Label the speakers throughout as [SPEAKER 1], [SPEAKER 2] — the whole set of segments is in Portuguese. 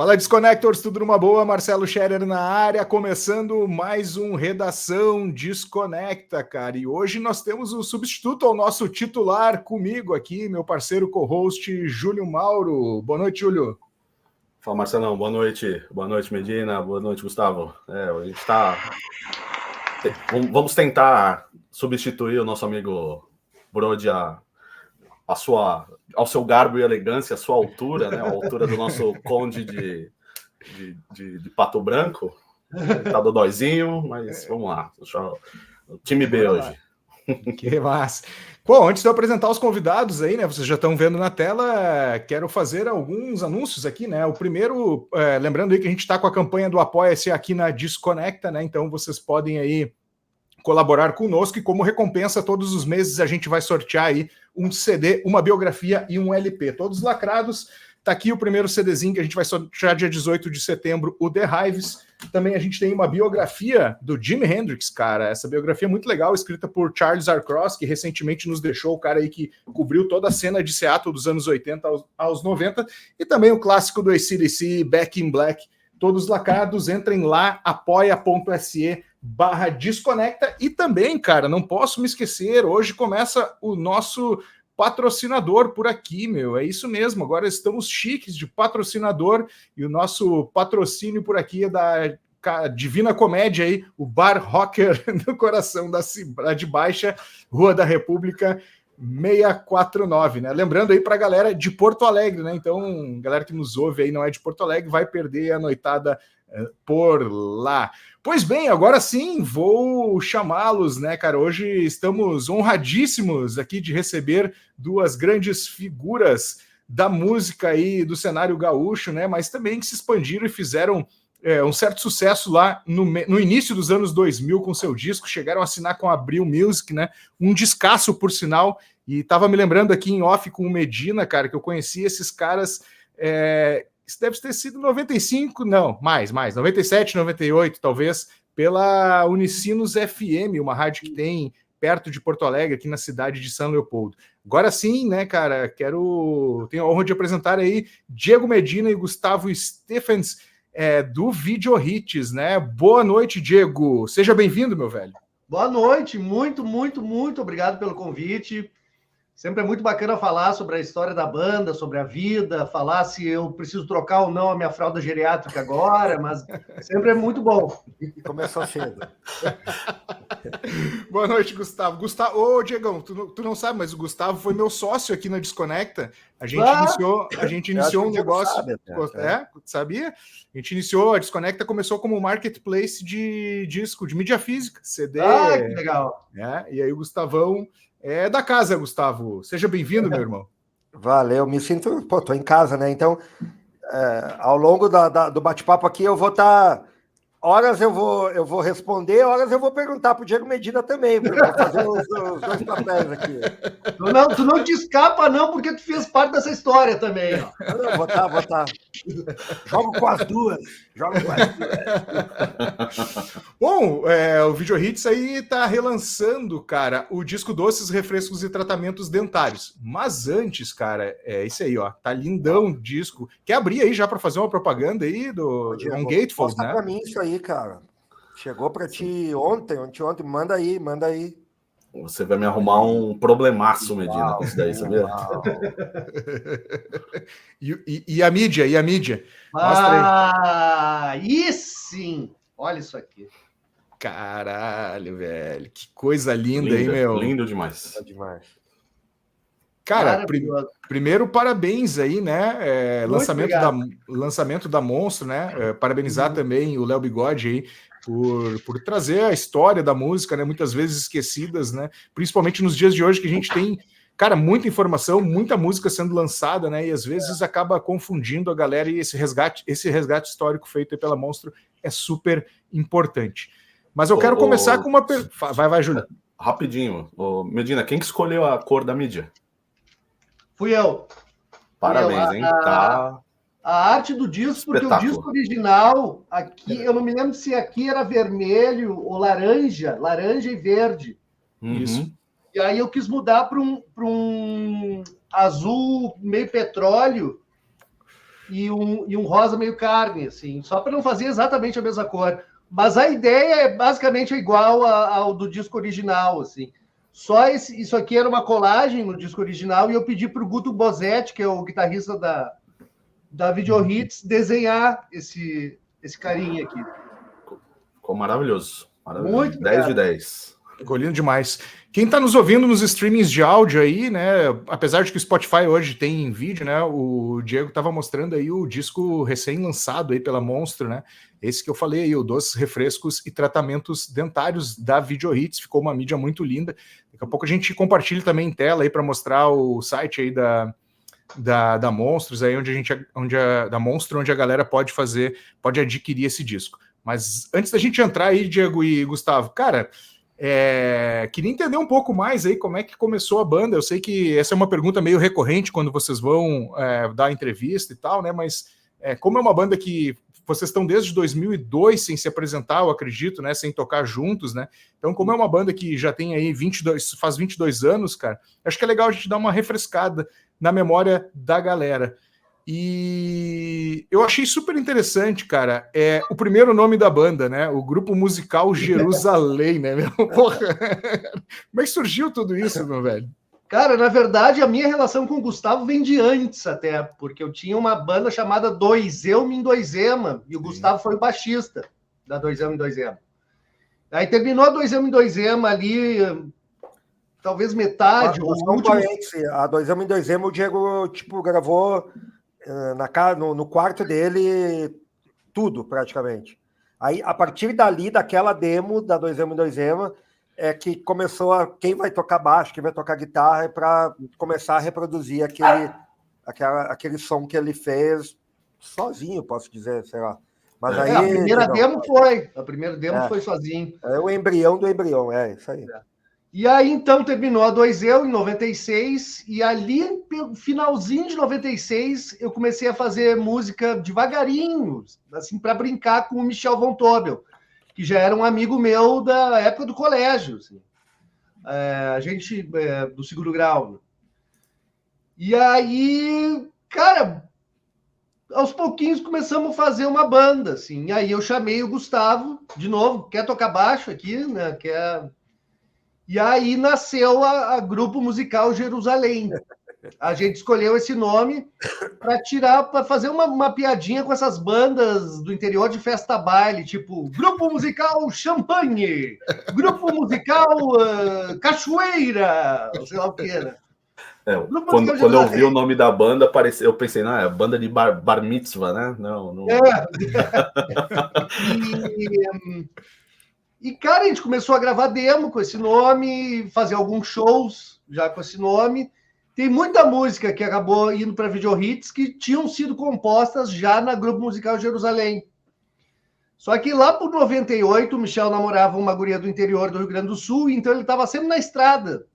[SPEAKER 1] Fala, Desconectors, tudo numa boa? Marcelo Scherer na área, começando mais um Redação Desconecta, cara. E hoje nós temos o substituto ao nosso titular comigo aqui, meu parceiro co-host, Júlio Mauro. Boa noite, Júlio.
[SPEAKER 2] Fala, Marcelão. Boa noite. Boa noite, Medina. Boa noite, Gustavo. A gente tá... Vamos tentar substituir o nosso amigo Brody ao seu garbo e elegância, a sua altura, né? A altura do nosso conde de Pato Branco. Tá dodóizinho, mas vamos lá. O time B hoje.
[SPEAKER 1] Que massa. Bom, antes de eu apresentar os convidados aí, né? Vocês já estão vendo na tela, quero fazer alguns anúncios aqui, né? O primeiro, lembrando aí que a gente está com a campanha do Apoia-se aqui na Desconecta, né? Então vocês podem aí colaborar conosco e como recompensa todos os meses a gente vai sortear aí um CD, uma biografia e um LP, todos lacrados. Tá aqui o primeiro CDzinho que a gente vai sortear dia 18 de setembro, o The Hives. Também a gente tem uma biografia do Jimi Hendrix, cara. Essa biografia é muito legal, escrita por Charles R. Cross, que recentemente nos deixou, o cara aí que cobriu toda a cena de Seattle dos anos 80 aos 90. E também o clássico do AC/DC, Back in Black. Todos lacrados, entrem lá, apoia.se/desconecta. E também, cara, não posso me esquecer, hoje começa o nosso patrocinador por aqui, meu. É isso mesmo, agora estamos chiques de patrocinador e o nosso patrocínio por aqui é da Divina Comédia aí, o Bar Rocker no coração da Cidade Baixa, Rua da República 649, né? Lembrando aí para a galera de Porto Alegre, né? Então, galera que nos ouve aí não é de Porto Alegre, vai perder a noitada por lá. Pois bem, agora sim, vou chamá-los, né, cara? Hoje estamos honradíssimos aqui de receber duas grandes figuras da música aí, do cenário gaúcho, né? Mas também que se expandiram e fizeram um certo sucesso lá no início dos anos 2000 com seu disco, chegaram a assinar com a Abril Music, né? Um descasso, por sinal, e tava me lembrando aqui em off com o Medina, cara, que eu conheci esses caras... Isso deve ter sido 95, não, mais, 97, 98, talvez, pela Unicinos FM, uma rádio que tem perto de Porto Alegre, aqui na cidade de São Leopoldo. Agora sim, né, cara, tenho a honra de apresentar aí Diego Medina e Gustavo Stephens, do Video Hits, né? Boa noite, Diego. Seja bem-vindo, meu velho.
[SPEAKER 3] Boa noite, muito obrigado pelo convite. Sempre é muito bacana falar sobre a história da banda, sobre a vida, falar se eu preciso trocar ou não a minha fralda geriátrica agora, mas sempre é muito bom.
[SPEAKER 4] Começou cedo.
[SPEAKER 1] Boa noite, Gustavo. Ô, Diegão, tu não sabe, mas o Gustavo foi meu sócio aqui na Desconecta. A gente iniciou um negócio. Sabia? A gente iniciou, a Desconecta começou como um marketplace de disco, de mídia física, CD.
[SPEAKER 3] Ah, que legal.
[SPEAKER 1] E aí o Gustavão é da casa, Gustavo. Seja bem-vindo, meu irmão.
[SPEAKER 4] Valeu, me sinto... tô em casa, né? Então, ao longo do bate-papo aqui, eu vou estar... Horas eu vou responder, horas eu vou perguntar pro Diego Medina também, para fazer os dois papéis aqui.
[SPEAKER 3] Tu não te escapa, não, porque tu fez parte dessa história também. Ó.
[SPEAKER 4] Não, vou estar. Jogo com as duas.
[SPEAKER 1] Bom, o Video Hits aí tá relançando, cara, o disco Doces, Refrescos e Tratamentos Dentários. Mas antes, cara, é isso aí, ó. Tá lindão o disco. Quer abrir aí já para fazer uma propaganda aí do Ungatefold, né?
[SPEAKER 4] Mostra pra mim isso aí, cara. Chegou para ti ontem, manda aí.
[SPEAKER 2] Você vai me arrumar um problemaço, Medina, com isso daí, sabia?
[SPEAKER 1] E a mídia?
[SPEAKER 3] Mostra aí. Sim! Olha isso aqui.
[SPEAKER 1] Caralho, velho. Que coisa linda, hein, meu?
[SPEAKER 2] Lindo demais.
[SPEAKER 4] É demais.
[SPEAKER 1] Cara, primeiro, parabéns aí, né? Lançamento da Monstro, né? Parabenizar também o Léo Bigode aí por trazer a história da música, né? Muitas vezes esquecidas, né? Principalmente nos dias de hoje que a gente tem, cara, muita informação, muita música sendo lançada, né? E às vezes acaba confundindo a galera e esse resgate histórico feito pela Monstro é super importante. Mas eu quero começar com uma... Vai, Júlio.
[SPEAKER 2] Rapidinho. Medina, quem que escolheu a cor da mídia?
[SPEAKER 3] Fui eu.
[SPEAKER 2] Parabéns, hein? Tá...
[SPEAKER 3] A arte do disco, porque o disco original, aqui, eu não me lembro se aqui era vermelho ou laranja e verde.
[SPEAKER 1] Isso.
[SPEAKER 3] E aí eu quis mudar para um azul meio petróleo. e um rosa meio carne, assim, só para não fazer exatamente a mesma cor. Mas a ideia é basicamente igual ao do disco original, assim. Só isso aqui era uma colagem no disco original e eu pedi para o Guto Bosetti, que é o guitarrista da Video Hits, desenhar esse carinha aqui.
[SPEAKER 2] Ficou maravilhoso.
[SPEAKER 3] Muito
[SPEAKER 2] 10 de 10.
[SPEAKER 1] Ficou lindo demais. Quem está nos ouvindo nos streamings de áudio aí, né? Apesar de que o Spotify hoje tem em vídeo, né? O Diego estava mostrando aí o disco recém-lançado aí pela Monstro, né? Esse que eu falei aí, o Doces, Refrescos e Tratamentos Dentários da Video Hits. Ficou uma mídia muito linda. Daqui a pouco a gente compartilha também em tela aí para mostrar o site aí da Monstros, aí da Monstro, onde a galera pode adquirir esse disco. Mas antes da gente entrar aí, Diego e Gustavo, cara, queria entender um pouco mais aí como é que começou a banda. Eu sei que essa é uma pergunta meio recorrente quando vocês vão dar entrevista e tal, né? Mas como é uma banda que vocês estão desde 2002 sem se apresentar, eu acredito, né? Sem tocar juntos, né? Então, como é uma banda que já tem aí faz 22 anos, cara, acho que é legal a gente dar uma refrescada na memória da galera. E eu achei super interessante, cara, o primeiro nome da banda, né? O Grupo Musical Jerusalém, né, meu? Porra. Como é que surgiu tudo isso, meu velho?
[SPEAKER 3] Cara, na verdade, a minha relação com o Gustavo vem de antes até, porque eu tinha uma banda chamada Dois Elma em Dois Ema, e o Gustavo foi o baixista da Dois Elma em Dois Ema. Aí terminou a Dois Elma em Dois Ema ali, talvez metade, ou o último...
[SPEAKER 4] A Dois Elma em Dois Ema, o Diego, gravou no quarto dele tudo, praticamente. Aí, a partir dali, daquela demo da Dois Elma em Dois Ema, é que começou quem vai tocar baixo, quem vai tocar guitarra, para começar a reproduzir aquele som que ele fez sozinho, posso dizer, sei lá. Mas aí,
[SPEAKER 3] a primeira demo foi sozinho.
[SPEAKER 4] É o embrião do embrião, isso aí.
[SPEAKER 3] E aí, então, terminou a 2Eu em 96, e ali, no finalzinho de 96, eu comecei a fazer música devagarinho, assim, para brincar com o Michel Von Tobel, que já era um amigo meu da época do colégio, assim. A gente, do segundo grau. E aí, cara, aos pouquinhos começamos a fazer uma banda, assim. E aí eu chamei o Gustavo, de novo, quer tocar baixo aqui, né? E aí nasceu a Grupo Musical Jerusalém. A gente escolheu esse nome para fazer uma piadinha com essas bandas do interior de festa baile, tipo Grupo Musical Champagne, Grupo Musical Cachoeira, sei lá o que, né?
[SPEAKER 2] Quando eu vi o nome da banda, eu pensei, é banda de bar mitzvah, né? Não.
[SPEAKER 3] E, cara, a gente começou a gravar demo com esse nome, fazer alguns shows já com esse nome. Tem muita música que acabou indo para Video Hits que tinham sido compostas já na Grupo Musical Jerusalém. Só que lá por 98, o Michel namorava uma guria do interior do Rio Grande do Sul, então ele estava sempre na estrada.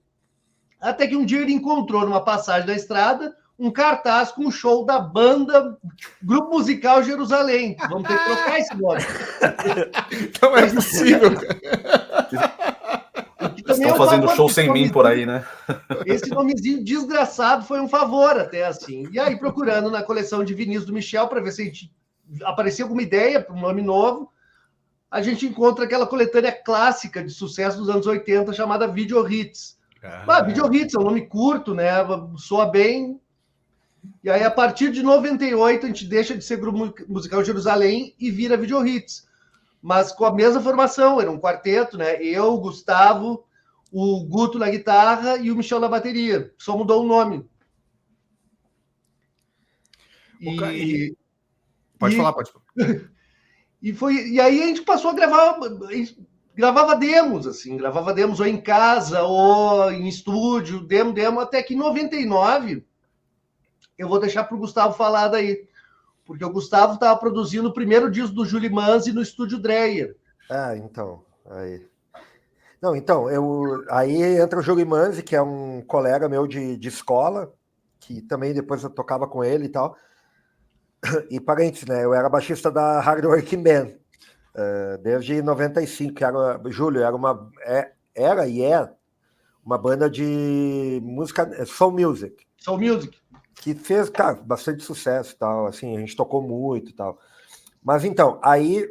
[SPEAKER 3] Até que um dia ele encontrou, numa passagem da estrada, um cartaz com o show da banda Grupo Musical Jerusalém. Vamos ter que trocar esse nome.
[SPEAKER 1] Não é possível.
[SPEAKER 2] Estão fazendo show sem mim por aí, né?
[SPEAKER 3] Esse nomezinho desgraçado foi um favor até, assim. E aí, procurando na coleção de vinis do Michel para ver se aparecia alguma ideia para um nome novo, a gente encontra aquela coletânea clássica de sucesso dos anos 80 chamada Video Hits. Video Hits é um nome curto, né? Soa bem. E aí, a partir de 98, a gente deixa de ser Grupo Musical Jerusalém e vira Video Hits. Mas com a mesma formação, era um quarteto, né? Eu, o Gustavo, o Guto na guitarra e o Michel na bateria. Só mudou o nome.
[SPEAKER 1] Pode falar.
[SPEAKER 3] E aí a gente passou a gravar... Gravava demos, assim, ou em casa, ou em estúdio, demo, até que em 99, eu vou deixar para o Gustavo falar daí, porque o Gustavo estava produzindo o primeiro disco do Júlio Manzi no estúdio Dreyer.
[SPEAKER 4] Então, aí... Não, então, aí entra o Júlio Manzi, que é um colega meu de escola, que também depois eu tocava com ele e tal, e parênteses, né, eu era baixista da Hard Working Band, desde 95, que Júlio era e é uma banda de música, soul music. que fez, cara, bastante sucesso e tal, assim, a gente tocou muito e tal. Mas então, aí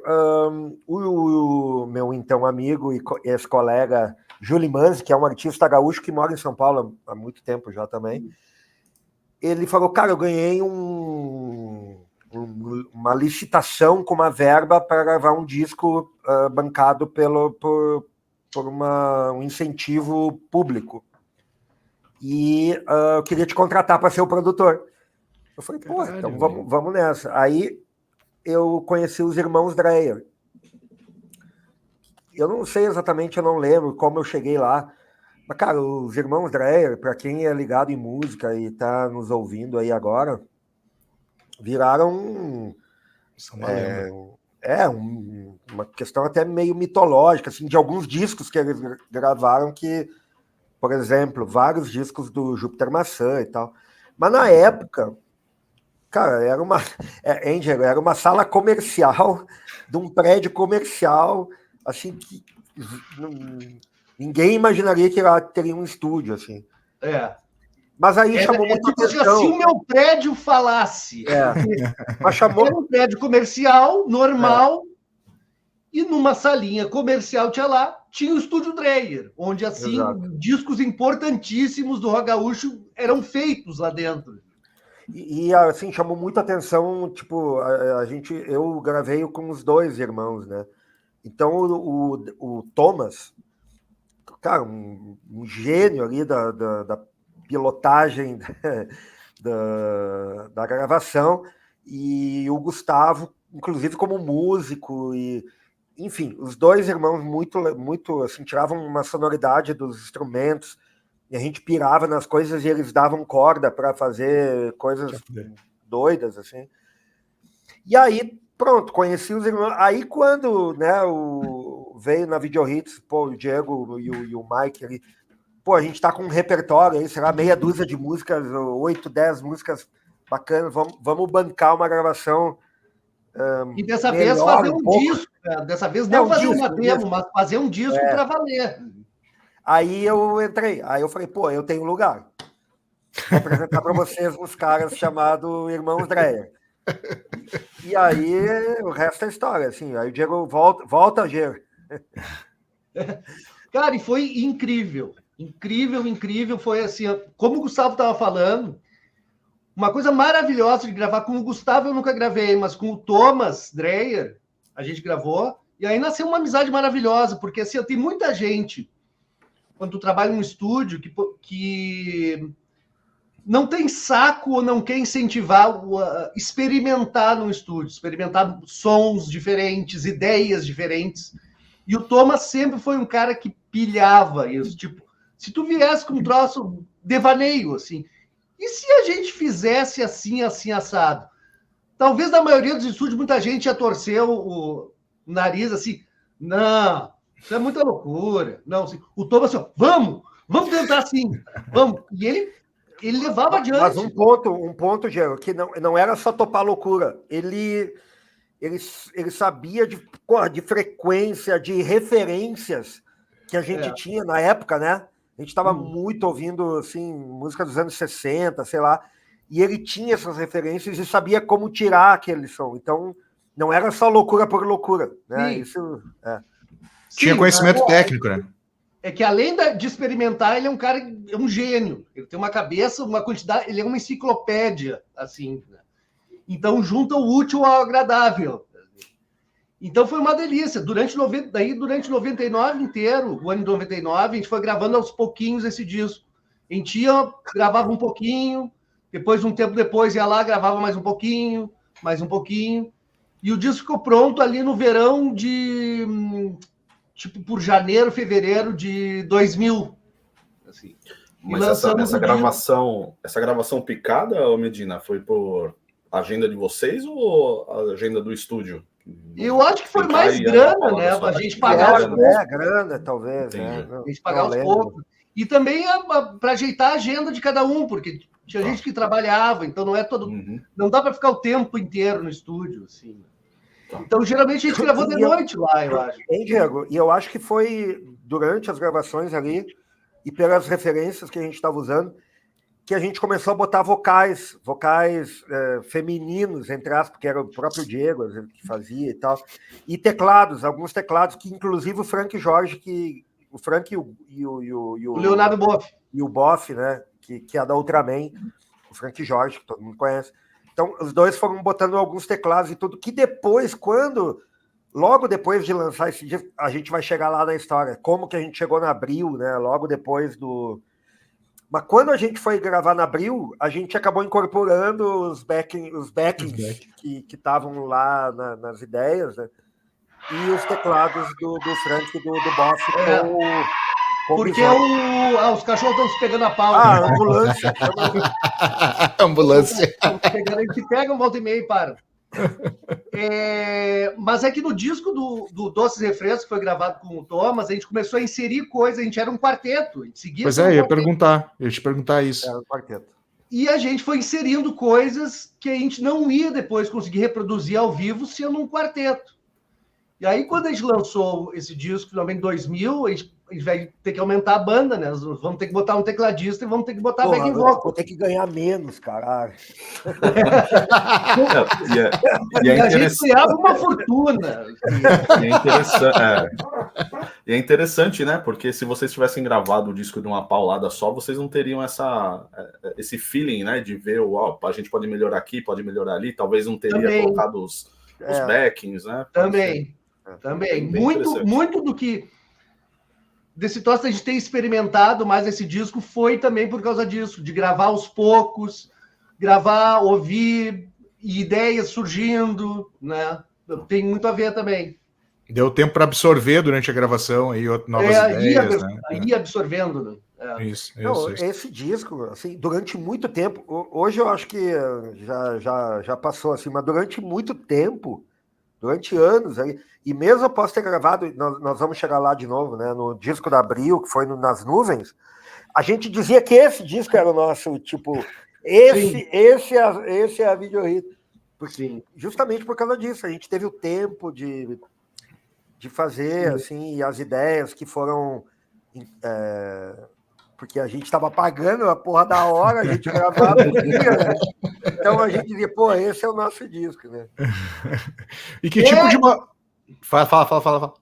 [SPEAKER 4] o meu então amigo e ex-colega Júlio Manzi, que é um artista gaúcho que mora em São Paulo há muito tempo já também, ele falou, cara, eu ganhei uma licitação com uma verba para gravar um disco bancado por um incentivo público. E eu queria te contratar para ser o produtor. Eu falei, pô, então vamos nessa. Aí eu conheci os irmãos Dreyer. Eu não sei exatamente, eu não lembro como eu cheguei lá. Mas, cara, os irmãos Dreyer, para quem é ligado em música e está nos ouvindo aí agora, viraram uma questão até meio mitológica, assim, de alguns discos que eles gravaram que, por exemplo, vários discos do Júpiter Maçã e tal. Mas na época, cara, era uma sala comercial de um prédio comercial, assim, que ninguém imaginaria que lá teria um estúdio, assim. Mas aí chamou muito atenção.
[SPEAKER 3] Se o meu prédio falasse.
[SPEAKER 4] Mas chamou...
[SPEAKER 3] Era um prédio comercial, normal, e numa salinha comercial tinha o Estúdio Dreyer, onde, assim, discos importantíssimos do rock gaúcho eram feitos lá dentro.
[SPEAKER 4] E assim, chamou muita atenção, tipo, eu gravei com os dois irmãos, né? Então, o Thomas, cara, um gênio ali da pilotagem da gravação, e o Gustavo, inclusive como músico, e enfim, os dois irmãos muito assim, tiravam uma sonoridade dos instrumentos, e a gente pirava nas coisas e eles davam corda para fazer coisas doidas, assim. E aí, pronto, conheci os irmãos. Aí quando, né, veio na Video Hits, pô, o Diego e o Mike ali, pô, a gente tá com um repertório aí, sei lá, meia dúzia de músicas, 8, 10 músicas bacanas, vamos bancar uma gravação.
[SPEAKER 3] E dessa vez fazer um disco, né? Dessa vez não fazer uma demo, mas fazer um disco para valer.
[SPEAKER 4] Aí eu entrei, aí eu falei, pô, eu tenho lugar. Vou apresentar para vocês uns caras chamados Irmãos Dreyer. E aí o resto é história, assim. Aí o Diego volta, Diego.
[SPEAKER 3] Cara, e foi incrível. Incrível. Foi assim, como o Gustavo estava falando, uma coisa maravilhosa de gravar. Com o Gustavo eu nunca gravei, mas com o Thomas Dreyer a gente gravou. E aí nasceu uma amizade maravilhosa, porque assim, tem muita gente, quando tu trabalha num estúdio, que não tem saco ou não quer incentivar experimentar no estúdio, experimentar sons diferentes, ideias diferentes. E o Thomas sempre foi um cara que pilhava isso. Tipo, se tu viesse com um troço devaneio, assim, e se a gente fizesse assim, assado? Talvez na maioria dos estúdios muita gente ia torcer o nariz assim, não, isso é muita loucura. Não, assim, o Thomas assim, vamos tentar assim, vamos. E ele levava adiante.
[SPEAKER 4] Mas um ponto, Diego, que não era só topar loucura. Ele sabia de frequência, de referências que a gente tinha na época, né? A gente estava muito ouvindo assim, música dos anos 60, sei lá, e ele tinha essas referências e sabia como tirar aquele som. Então, não era só loucura por loucura, né?
[SPEAKER 3] Sim.
[SPEAKER 4] Isso
[SPEAKER 1] tinha conhecimento técnico, né?
[SPEAKER 3] É que além de experimentar, ele é um cara, é um gênio. Ele tem uma cabeça, uma quantidade, ele é uma enciclopédia, assim. Né? Então, junta o útil ao agradável. Então, foi uma delícia. Durante 99 inteiro, o ano de 99, a gente foi gravando aos pouquinhos esse disco. A gente gravava um pouquinho, depois, um tempo depois, ia lá, gravava mais um pouquinho. E o disco ficou pronto ali no verão de... tipo, por janeiro, fevereiro de 2000. Assim.
[SPEAKER 2] Mas essa gravação picada, ô Medina, foi por agenda de vocês ou a agenda do estúdio?
[SPEAKER 3] Eu acho que foi mais grana, né? A gente pagava
[SPEAKER 4] grana, talvez. Né?
[SPEAKER 3] A gente pagava pouco. E também para ajeitar a agenda de cada um, porque tinha gente que trabalhava, então não é todo. Não dá para ficar o tempo inteiro no estúdio, assim. Então, geralmente, a gente gravou de noite lá, eu acho.
[SPEAKER 4] Diego, e eu acho que foi durante as gravações ali, e pelas referências que a gente estava usando, que a gente começou a botar vocais femininos, entre aspas, porque era o próprio Diego que fazia e tal, e alguns teclados, que inclusive o Frank Jorge, o Frank e o
[SPEAKER 3] Leonardo Boff.
[SPEAKER 4] E o Boff, né, que é da Ultraman, o Frank Jorge, que todo mundo conhece. Então, os dois foram botando alguns teclados e tudo, que depois, logo depois de lançar esse disco, a gente vai chegar lá na história, como que a gente chegou na Abril, né, logo depois do... Mas quando a gente foi gravar na Abril, a gente acabou incorporando os backings que estavam lá nas ideias, né? E os teclados do Frank e do Boff
[SPEAKER 3] porque os cachorros estão se pegando a pau.
[SPEAKER 4] A ambulância.
[SPEAKER 1] Ambulância.
[SPEAKER 3] Eles se pegam, volta e meia e param. Mas é que no disco do Doces Refrescos, que foi gravado com o Thomas, a gente começou a inserir coisas, a gente era um quarteto. A gente seguia
[SPEAKER 1] pois é, eu ia te perguntar isso.
[SPEAKER 4] Era um quarteto.
[SPEAKER 3] E a gente foi inserindo coisas que a gente não ia depois conseguir reproduzir ao vivo sendo um quarteto. E aí, quando a gente lançou esse disco, finalmente em 2000, a gente vai ter que aumentar a banda, né? Nós vamos ter que botar um tecladista e vamos ter que botar backing vocal.
[SPEAKER 4] Vou ter que ganhar menos, caralho.
[SPEAKER 3] E a gente ganhava uma fortuna.
[SPEAKER 2] E é interessante, né? Porque se vocês tivessem gravado o disco de uma paulada só, vocês não teriam esse feeling, né? De ver, a gente pode melhorar aqui, pode melhorar ali. Talvez não teria colocado os backings, né?
[SPEAKER 3] Também. Muito do que desse troço a gente tem experimentado mais esse disco foi também por causa disso, de gravar aos poucos, ouvir, ideias surgindo, né? Tem muito a ver também.
[SPEAKER 1] Deu tempo para absorver durante a gravação aí novas ideias, né?
[SPEAKER 3] Ia absorvendo, né?
[SPEAKER 1] Isso.
[SPEAKER 4] Esse disco, assim, durante muito tempo, hoje eu acho que já passou, assim, mas durante muito tempo, durante anos, aí, e mesmo após ter gravado, nós vamos chegar lá de novo, né, no disco da Abril, que foi Nas Nuvens, a gente dizia que esse disco era o nosso, tipo, esse é a Videohit. Justamente por causa disso, a gente teve o tempo de fazer, assim, as ideias que foram... porque a gente estava pagando a porra da hora, a gente gravava o dia, né? Então a gente dizia, esse é o nosso disco, né?
[SPEAKER 1] E que tipo de... Fala.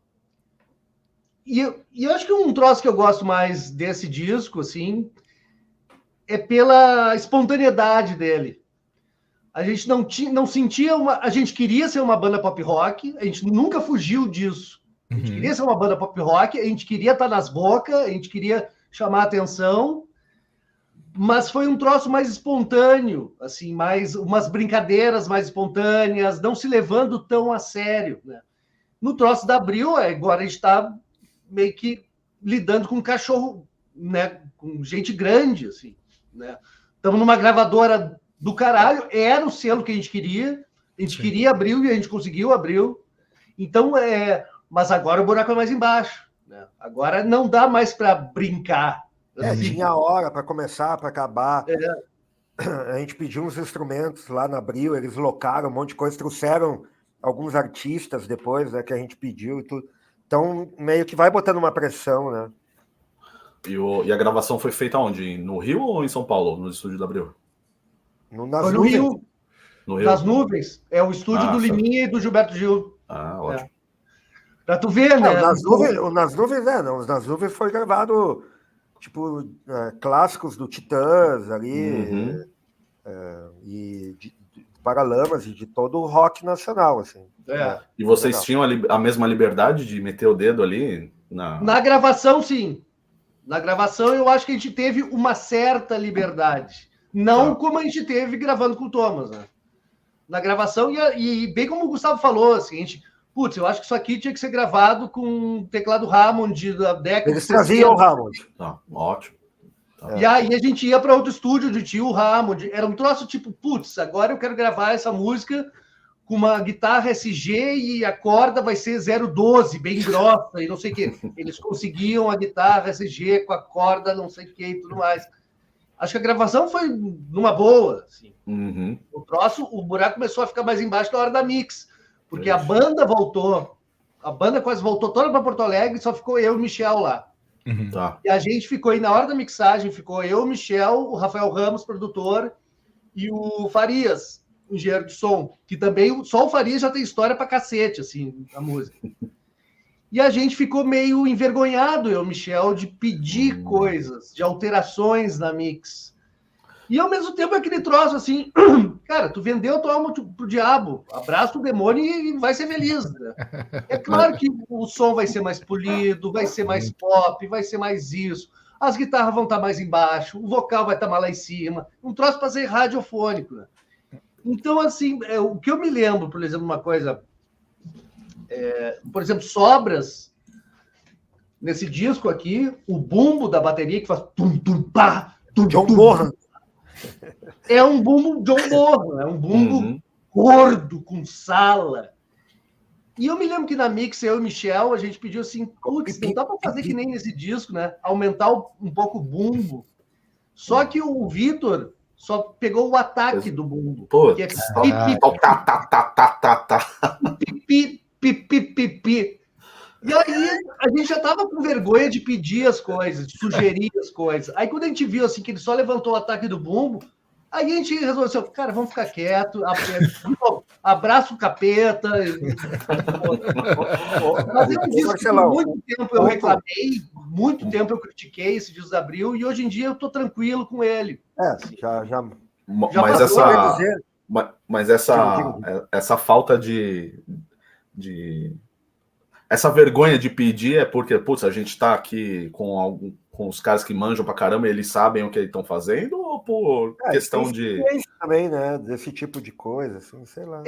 [SPEAKER 3] E eu acho que um troço que eu gosto mais desse disco, assim, é pela espontaneidade dele. A gente não sentia a gente queria ser uma banda pop rock, a gente nunca fugiu disso. A gente queria ser uma banda pop rock, a gente queria estar nas bocas, a gente queria chamar a atenção, mas foi um troço mais espontâneo, assim, mais umas brincadeiras mais espontâneas, não se levando tão a sério, né? No troço da Abril, agora a gente está meio que lidando com cachorro, né? Com gente grande, assim, né? Estamos numa gravadora do caralho, era o selo que a gente queria Abril e a gente conseguiu Abril. Então, mas agora o buraco é mais embaixo, né? Agora não dá mais para brincar.
[SPEAKER 4] Tinha hora para começar, para acabar. A gente pediu uns instrumentos lá na Abril, eles locaram um monte de coisa, trouxeram alguns artistas depois, né, que a gente pediu e tudo. Então, meio que vai botando uma pressão, né?
[SPEAKER 2] E a gravação foi feita onde? No Rio ou em São Paulo, no estúdio da Abril?
[SPEAKER 3] No Rio. No Rio. Nas Nuvens. É o estúdio do Liminha e do Gilberto Gil.
[SPEAKER 2] Ótimo.
[SPEAKER 3] Pra tu ver, né?
[SPEAKER 4] Nas Nuvens foi gravado, tipo, clássicos do Titãs ali, e de Paralamas e de todo o rock nacional, assim.
[SPEAKER 2] E vocês tinham a mesma liberdade de meter o dedo ali?
[SPEAKER 3] Na gravação, sim. Na gravação, eu acho que a gente teve uma certa liberdade. Não como a gente teve gravando com o Thomas, né? Na gravação, e bem como o Gustavo falou, assim, a gente... Putz, eu acho que isso aqui tinha que ser gravado com o teclado Hammond da década
[SPEAKER 4] de 60. Eles traziam o Hammond.
[SPEAKER 2] Ótimo.
[SPEAKER 3] E aí a gente ia para outro estúdio de tio Hammond. Era um troço tipo, putz, agora eu quero gravar essa música com uma guitarra SG e a corda vai ser 012, bem grossa e não sei o quê. Eles conseguiam a guitarra SG com a corda não sei o quê e tudo mais. Acho que a gravação foi numa boa. Assim. O buraco começou a ficar mais embaixo na hora da mix. Porque a banda voltou. A banda quase voltou toda para Porto Alegre e só ficou eu e o Michel lá.
[SPEAKER 1] Uhum.
[SPEAKER 2] Tá.
[SPEAKER 3] E a gente ficou aí, na hora da mixagem, ficou eu, o Michel, o Rafael Ramos, produtor, e o Farias, engenheiro de som, que também, só o Farias já tem história pra cacete, assim, a música. E a gente ficou meio envergonhado, eu, Michel, de pedir coisas, de alterações na mix. E ao mesmo tempo aquele troço assim, cara, tu vendeu tua alma pro diabo, abraça o demônio e vai ser feliz. Né? É claro que o som vai ser mais polido, vai ser mais pop, vai ser mais isso. As guitarras vão estar mais embaixo, o vocal vai estar mais lá em cima. Um troço para ser radiofônico. Né? Então, assim, o que eu me lembro, por exemplo, uma coisa... por exemplo, Sobras, nesse disco aqui, o bumbo da bateria que faz tum-tum-pá,
[SPEAKER 4] John Bonham.
[SPEAKER 3] É um bumbo John Bonham, é um bumbo gordo, com sala. E eu me lembro que na mix, eu e o Michel, a gente pediu assim, putz, não dá para fazer que nem nesse disco, né? Aumentar um pouco o bumbo. Só que o Vitor só pegou o ataque do bumbo.
[SPEAKER 2] Pô,
[SPEAKER 3] que é pipi. E aí a gente já estava com vergonha de pedir as coisas, de sugerir as coisas. Aí quando a gente viu assim que ele só levantou o ataque do bumbo, aí a gente resolveu assim, cara, vamos ficar quieto, abraça o capeta. Mas eu disse que por muito tempo eu reclamei, muito tempo eu critiquei esse disco da Abril, e hoje em dia eu estou tranquilo com ele.
[SPEAKER 2] Mas essa falta de essa vergonha de pedir é porque, putz, a gente tá aqui com os caras que manjam pra caramba e eles sabem o que eles estão fazendo, ou por questão de...
[SPEAKER 4] também, né? Desse tipo de coisa, assim, sei lá.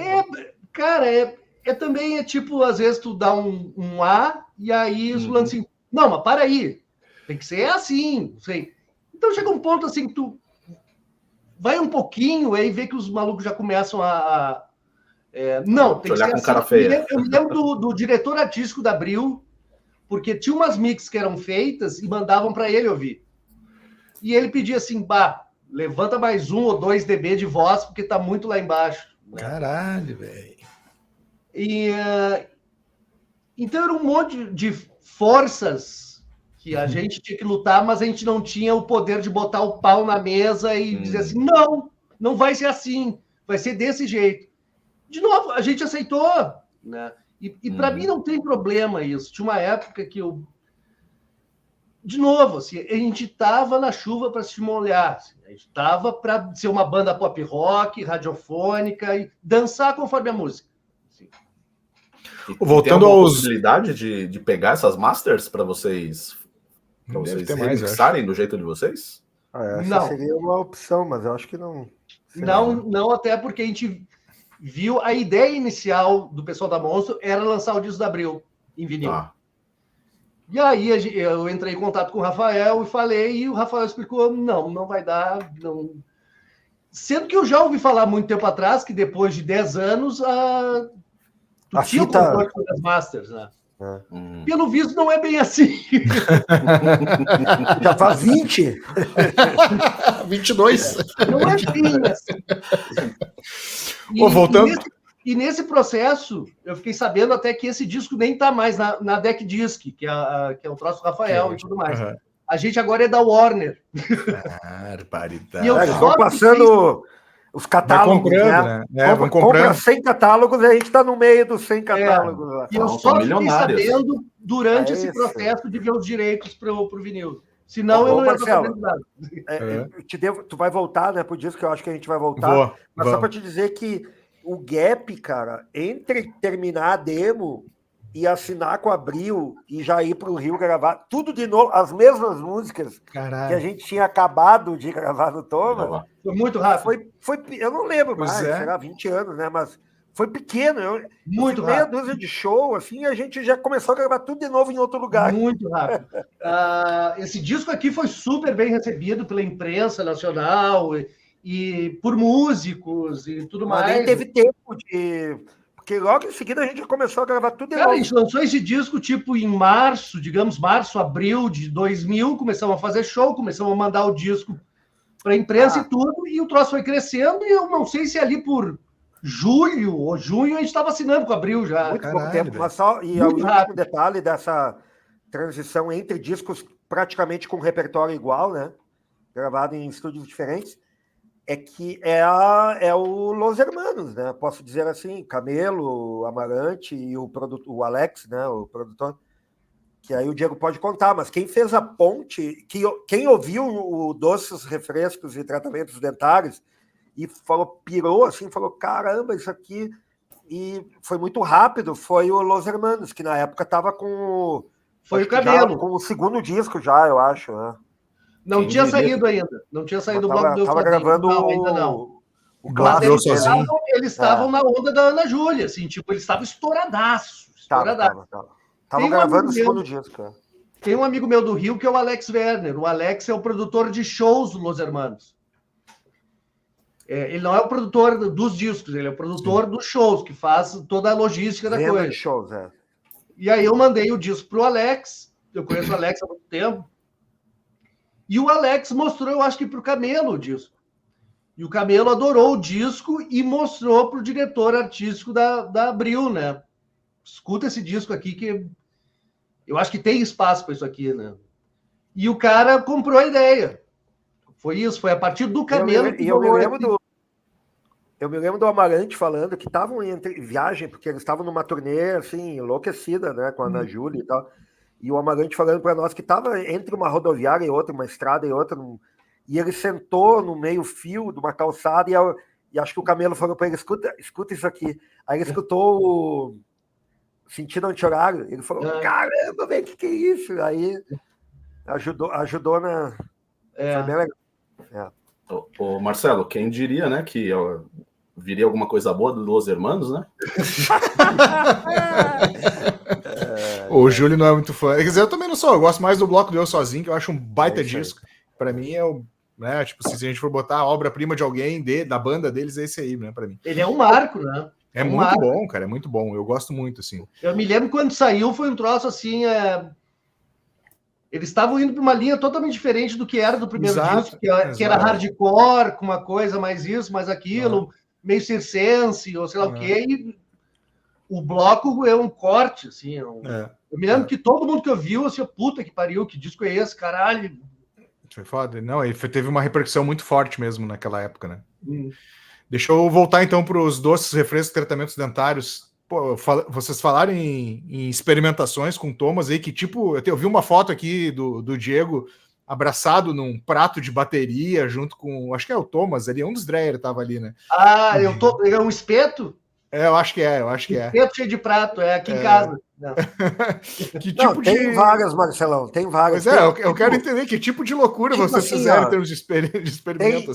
[SPEAKER 3] Cara, também tipo, às vezes tu dá um A e aí o lance assim, não, mas para aí, tem que ser assim, não sei. Então chega um ponto assim que tu vai um pouquinho aí vê que os malucos já começam a não, tem que ser
[SPEAKER 2] com
[SPEAKER 3] assim.
[SPEAKER 2] Cara feia.
[SPEAKER 3] Eu me lembro do diretor artístico da Abril, porque tinha umas mix que eram feitas e mandavam para ele ouvir. E ele pedia assim, levanta mais 1 ou 2 dB de voz, porque tá muito lá embaixo. Né?
[SPEAKER 1] Caralho, velho.
[SPEAKER 3] Então era um monte de forças que a gente tinha que lutar, mas a gente não tinha o poder de botar o pau na mesa e dizer assim, não vai ser assim, vai ser desse jeito. De novo, a gente aceitou, né? E para mim não tem problema isso. Tinha uma época que de novo, assim, a gente estava na chuva para se molhar. Assim, a gente estava para ser uma banda pop rock, radiofônica e dançar conforme a música. Assim.
[SPEAKER 2] Voltando à possibilidade de pegar essas masters para vocês remixarem do jeito de vocês?
[SPEAKER 4] Essa seria uma opção, mas eu acho que não.
[SPEAKER 3] Não, até porque a gente viu a ideia inicial do pessoal da Monstro era lançar o disco da Abril em vinil. E aí eu entrei em contato com o Rafael e falei, e o Rafael explicou, não vai dar, não. Sendo que eu já ouvi falar muito tempo atrás que depois de 10 anos tu tinha o controle das masters, né? Pelo visto não é bem assim.
[SPEAKER 4] Já faz 20.
[SPEAKER 1] 22.
[SPEAKER 3] Não é bem assim.
[SPEAKER 1] Voltando...
[SPEAKER 3] E nesse processo, eu fiquei sabendo até que esse disco nem está mais na Deck Disc, que é o troço do Rafael e tudo mais. A gente agora é da Warner.
[SPEAKER 1] Barbaridade.
[SPEAKER 3] E eu
[SPEAKER 4] eles vão passando os catálogos,
[SPEAKER 1] né? Vão comprando.
[SPEAKER 4] Compra 100 catálogos e a gente está no meio dos 100 catálogos.
[SPEAKER 3] E eu só fiquei sabendo durante esse processo de ver os direitos para o vinil. Senão eu não ia saber nada.
[SPEAKER 4] Tu vai voltar, né, pro disco, que eu acho que a gente vai voltar. Mas só para te dizer que o gap, cara, entre terminar a demo e assinar com a Abril e já ir para o Rio gravar, tudo de novo, as mesmas músicas que a gente tinha acabado de gravar no Thomas.
[SPEAKER 3] Foi muito rápido.
[SPEAKER 4] Eu não lembro mais, será 20 anos, né? Mas foi pequeno.
[SPEAKER 3] Muito rápido.
[SPEAKER 4] Meia dúzia de show, assim, e a gente já começou a gravar tudo de novo em outro lugar.
[SPEAKER 3] Muito rápido. Esse disco aqui foi super bem recebido pela imprensa nacional e por músicos e tudo mais.
[SPEAKER 4] Mas nem teve tempo de... Porque logo em seguida a gente já começou a gravar tudo de novo.
[SPEAKER 3] A gente lançou esse disco tipo em março, abril de 2000, começamos a fazer show, começamos a mandar o disco para a imprensa e tudo, e o troço foi crescendo, e eu não sei se ali por julho ou junho a gente estava assinando com a Abril já.
[SPEAKER 4] Muito pouco tempo, mas só... E o último detalhe dessa transição entre discos praticamente com um repertório igual, né? Gravado em estúdios diferentes, é que é o Los Hermanos, né? Posso dizer assim, Camelo, Amarante e o Alex, né? O produtor, que aí o Diego pode contar, mas quem fez a ponte, quem ouviu o Doces, Refrescos e Tratamentos Dentários e pirou assim, falou, caramba, isso aqui, e foi muito rápido, foi o Los Hermanos, que na época estava com
[SPEAKER 3] o Camelo.
[SPEAKER 4] Com o segundo disco já, eu acho, né?
[SPEAKER 3] Não tinha saído ainda. Não tinha saído o Bloco do Eu
[SPEAKER 4] Sozinho. Gravando
[SPEAKER 3] não, ainda não.
[SPEAKER 4] O clássico
[SPEAKER 3] Eu sozinho. Eles estavam na onda da Ana Júlia, assim, tipo, eles estavam estouradaço.
[SPEAKER 4] Tava gravando o segundo disco.
[SPEAKER 3] Tem um amigo meu do Rio que é o Alex Werner. O Alex é o produtor de shows do Los Hermanos. Ele não é o produtor dos discos, ele é o produtor dos shows, que faz toda a logística da coisa.
[SPEAKER 4] De shows,
[SPEAKER 3] E aí eu mandei o disco pro Alex. Eu conheço o Alex há muito tempo. E o Alex mostrou, eu acho que para o Camelo o disco. E o Camelo adorou o disco e mostrou para o diretor artístico da Abril, né? Escuta esse disco aqui que eu acho que tem espaço para isso aqui, né? E o cara comprou a ideia. Foi isso, foi a partir do Camelo que
[SPEAKER 4] eu me lembro do Amarante falando que estavam em viagem, porque eles estavam numa turnê, assim, enlouquecida, né? Com a Ana Júlia e tal. E o Amarante falando para nós que estava entre uma rodoviária e outra, uma estrada e outra, e ele sentou no meio-fio de uma calçada e acho que o Camelo falou para ele, escuta isso aqui. Aí ele escutou o Sentido Anti-Horário, ele falou, caramba, velho, que é isso? Aí ajudou na... Foi bem legal.
[SPEAKER 2] Ô, Marcelo, quem diria, né, que viria alguma coisa boa do Los Hermanos, né?
[SPEAKER 1] O Júlio não é muito fã. Quer dizer, eu também não sou. Eu gosto mais do Bloco do Eu Sozinho, que eu acho um baita disco. Pra mim é o... Né, tipo, se a gente for botar a obra-prima de alguém, da banda deles, é esse aí, né, pra mim.
[SPEAKER 3] Ele é um marco, né?
[SPEAKER 1] É muito bom, cara, é muito bom. Eu gosto muito, assim.
[SPEAKER 3] Eu me lembro quando saiu, foi um troço assim... Eles estavam indo para uma linha totalmente diferente do que era do primeiro disco, que era hardcore, com uma coisa mais isso, mais aquilo, meio circense, ou sei lá o quê, e o bloco é um corte, assim. Eu me lembro que todo mundo que eu viu, assim, puta que pariu, que disco é esse, caralho?
[SPEAKER 1] Foi foda. Não, ele teve uma repercussão muito forte mesmo naquela época, né? Deixa eu voltar então para os Doces, Refrescos, Tratamentos Dentários. Pô, vocês falaram em experimentações com Thomas aí, que tipo, eu vi uma foto aqui do Diego abraçado num prato de bateria junto com, acho que é o Thomas ali, um dos Dreyer tava ali, né?
[SPEAKER 3] É um espeto?
[SPEAKER 1] Eu acho que é.
[SPEAKER 3] Espeto cheio de prato, aqui em casa.
[SPEAKER 1] Que tipo
[SPEAKER 4] tem várias, Marcelão, tem várias.
[SPEAKER 1] Pois eu quero entender que tipo de loucura vocês assim, fizeram em termos de experimento.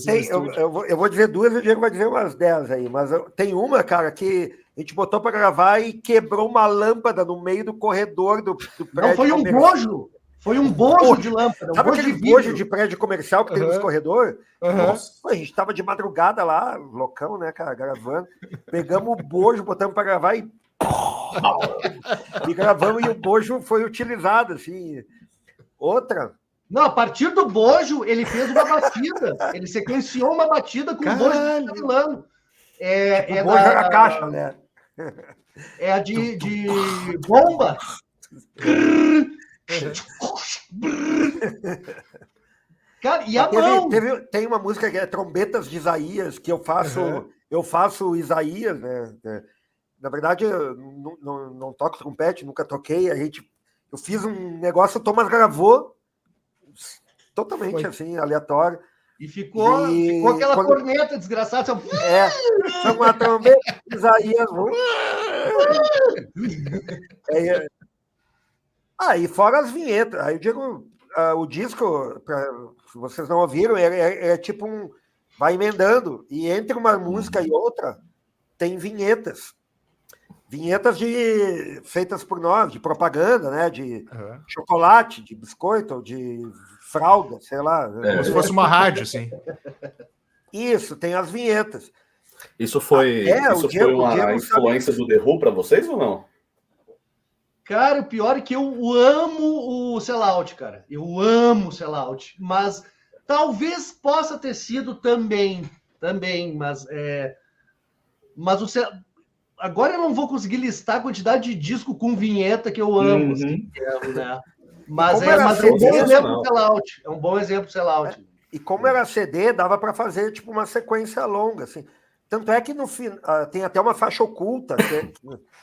[SPEAKER 4] Eu vou dizer duas, o Diego vai dizer umas 10 aí, mas tem uma, cara, que a gente botou para gravar e quebrou uma lâmpada no meio do corredor do prédio.
[SPEAKER 3] Não, foi um bojo! Foi um bojo de lâmpada.
[SPEAKER 4] Sabe aquele bojo de prédio comercial que tem nos corredores? Nossa, a gente tava de madrugada lá, loucão, né, cara, gravando. Pegamos o bojo, botamos para gravar e gravamos, e o bojo foi utilizado, assim. Outra...
[SPEAKER 3] Não, a partir do bojo, ele fez uma batida. Ele sequenciou uma batida com o bojo descarrilando.
[SPEAKER 4] O bojo era a caixa, né?
[SPEAKER 3] É a de bomba. Cara, e a mão?
[SPEAKER 4] Tem uma música que é Trombetas de Isaías, que eu faço Isaías, né? Na verdade, eu não toco trompete, nunca toquei. Eu fiz um negócio, o Thomas gravou totalmente assim, aleatório.
[SPEAKER 3] E ficou aquela corneta desgraçada.
[SPEAKER 4] Foi uma trombeta de Isaías. E fora as vinhetas. Aí eu digo, o disco, se vocês não ouviram, é tipo vai emendando. E entre uma música e outra, tem vinhetas. Vinhetas feitas por nós, de propaganda, né? De chocolate, de biscoito, de fralda, sei lá.
[SPEAKER 1] Como se fosse uma rádio, assim.
[SPEAKER 4] Isso, tem as vinhetas.
[SPEAKER 2] Isso foi uma influência do The Who para vocês ou não?
[SPEAKER 3] Cara, o pior é que eu amo o Sellout, cara. Eu amo o Sellout. Mas talvez possa ter sido também, mas o Sellout... Agora eu não vou conseguir listar a quantidade de disco com vinheta que eu amo, assim, né? Mas é um bom exemplo sellout. É um bom exemplo sellout.
[SPEAKER 4] E como era CD, dava para fazer tipo uma sequência longa, assim. Tanto é que no fim tem até uma faixa oculta, que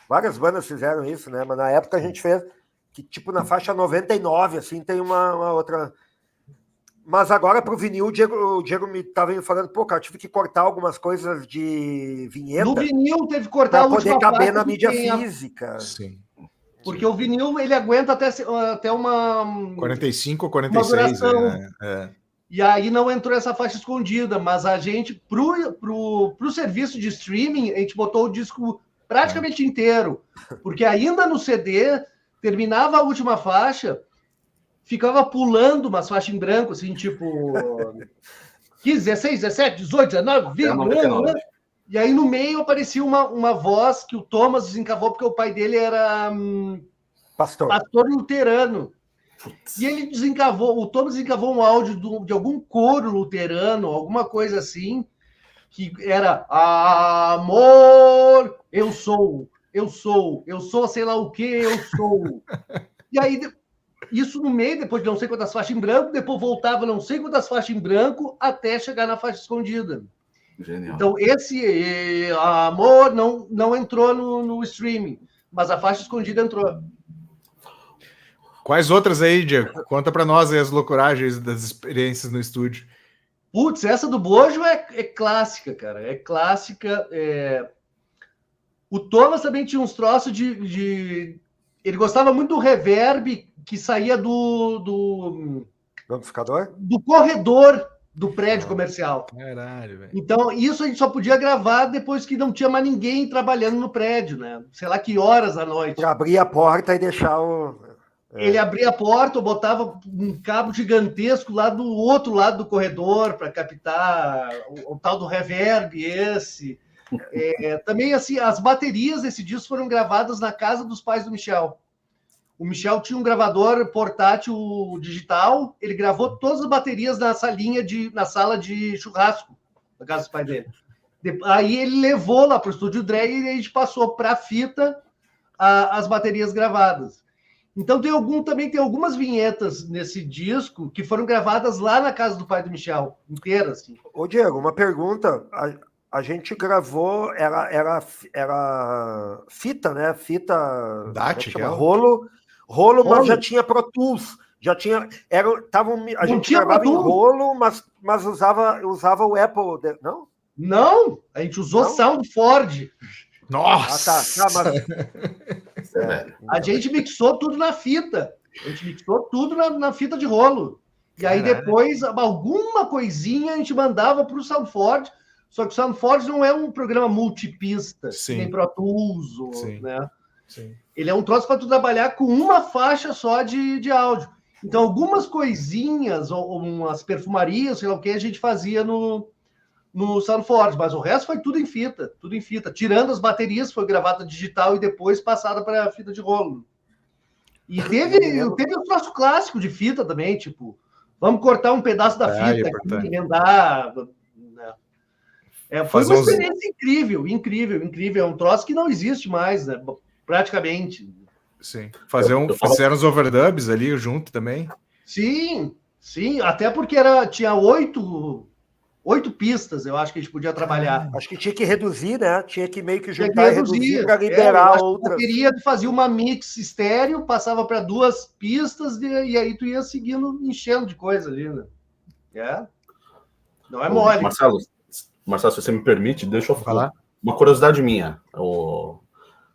[SPEAKER 4] várias bandas fizeram isso, né? Mas na época a gente fez que tipo na faixa 99, assim, tem uma outra. Mas agora pro vinil, o Diego me estava falando, pô, cara, tive que cortar algumas coisas de vinheta.
[SPEAKER 3] No vinil teve que cortar
[SPEAKER 4] para poder caber na mídia física.
[SPEAKER 1] Sim.
[SPEAKER 3] Porque o vinil ele aguenta até uma
[SPEAKER 1] 45 ou 46, né?
[SPEAKER 3] E aí não entrou essa faixa escondida, mas a gente, pro serviço de streaming, a gente botou o disco praticamente inteiro. Porque ainda no CD, terminava a última faixa, ficava pulando umas faixas em branco, assim, tipo 15, 16, 17, 18, 19, 20, e aí no meio aparecia uma voz que o Thomas desencavou, porque o pai dele era pastor luterano. E ele o Thomas desencavou um áudio de algum coro luterano, alguma coisa assim, que era amor, eu sou, sei lá o que, eu sou. E aí, isso no meio, depois de não sei quantas faixas em branco, depois voltava não sei quantas faixas em branco, até chegar na faixa escondida.
[SPEAKER 2] Genial.
[SPEAKER 3] Então, esse amor não entrou no streaming, mas a faixa escondida entrou.
[SPEAKER 1] Quais outras aí, Diego? Conta para nós aí as loucuragens das experiências no estúdio.
[SPEAKER 3] Putz, essa do Bojo é clássica, cara. É clássica. O Thomas também tinha uns troços de... Ele gostava muito do reverb que saía do
[SPEAKER 4] amplificador?
[SPEAKER 3] Do corredor do prédio comercial.
[SPEAKER 1] Caralho, velho.
[SPEAKER 3] Então, isso a gente só podia gravar depois que não tinha mais ninguém trabalhando no prédio, né? Sei lá que horas da noite.
[SPEAKER 4] Para abrir a porta e deixar o...
[SPEAKER 3] Ele abria a porta, ou botava um cabo gigantesco lá do outro lado do corredor para captar o tal do reverb esse. Também, assim, as baterias desse disco foram gravadas na casa dos pais do Michel. O Michel tinha um gravador portátil digital, ele gravou todas as baterias na sala de churrasco da casa dos pais dele. Aí ele levou lá para o Estúdio Drag e a gente passou para a fita as baterias gravadas. Então também tem algumas vinhetas nesse disco que foram gravadas lá na casa do pai do Michel, inteiras. Assim.
[SPEAKER 4] Ô, Diego, uma pergunta. A gente gravou, era fita, né? Fita...
[SPEAKER 1] DAT,
[SPEAKER 4] rolo, mas já tinha Pro Tools. Já tinha... a gente gravava em rolo, mas usava o Apple, não?
[SPEAKER 3] Não, a gente usou SoundForge.
[SPEAKER 1] Nossa!
[SPEAKER 3] A gente mixou tudo na fita. A gente mixou tudo na fita de rolo. E aí depois, alguma coisinha a gente mandava para o SoundForge. Só que o SoundForge não é um programa multipista, nem Pro Tools, né?
[SPEAKER 1] Sim.
[SPEAKER 3] Ele é um troço para tu trabalhar com uma faixa só de áudio. Então, algumas coisinhas, ou umas perfumarias, sei lá o que, a gente fazia no SoundForge, mas o resto foi tudo em fita. Tirando as baterias, foi gravada digital e depois passada para fita de rolo. E teve um troço clássico de fita também, tipo, vamos cortar um pedaço da fita aqui, emendar. Foi uma experiência incrível. É um troço que não existe mais, né? Praticamente.
[SPEAKER 1] Sim. Fizeram os overdubs ali junto também?
[SPEAKER 3] Sim. Até porque tinha 8 pistas, eu acho que a gente podia trabalhar.
[SPEAKER 4] Acho que tinha que reduzir, né? Tinha que meio que juntar e reduzir para liberar outras.
[SPEAKER 3] Eu queria fazer uma mix estéreo, passava para 2 pistas e aí tu ia seguindo, enchendo de coisa ali, né? Não é mole.
[SPEAKER 2] Marcelo, se você me permite, deixa eu falar. Uma curiosidade minha. Eu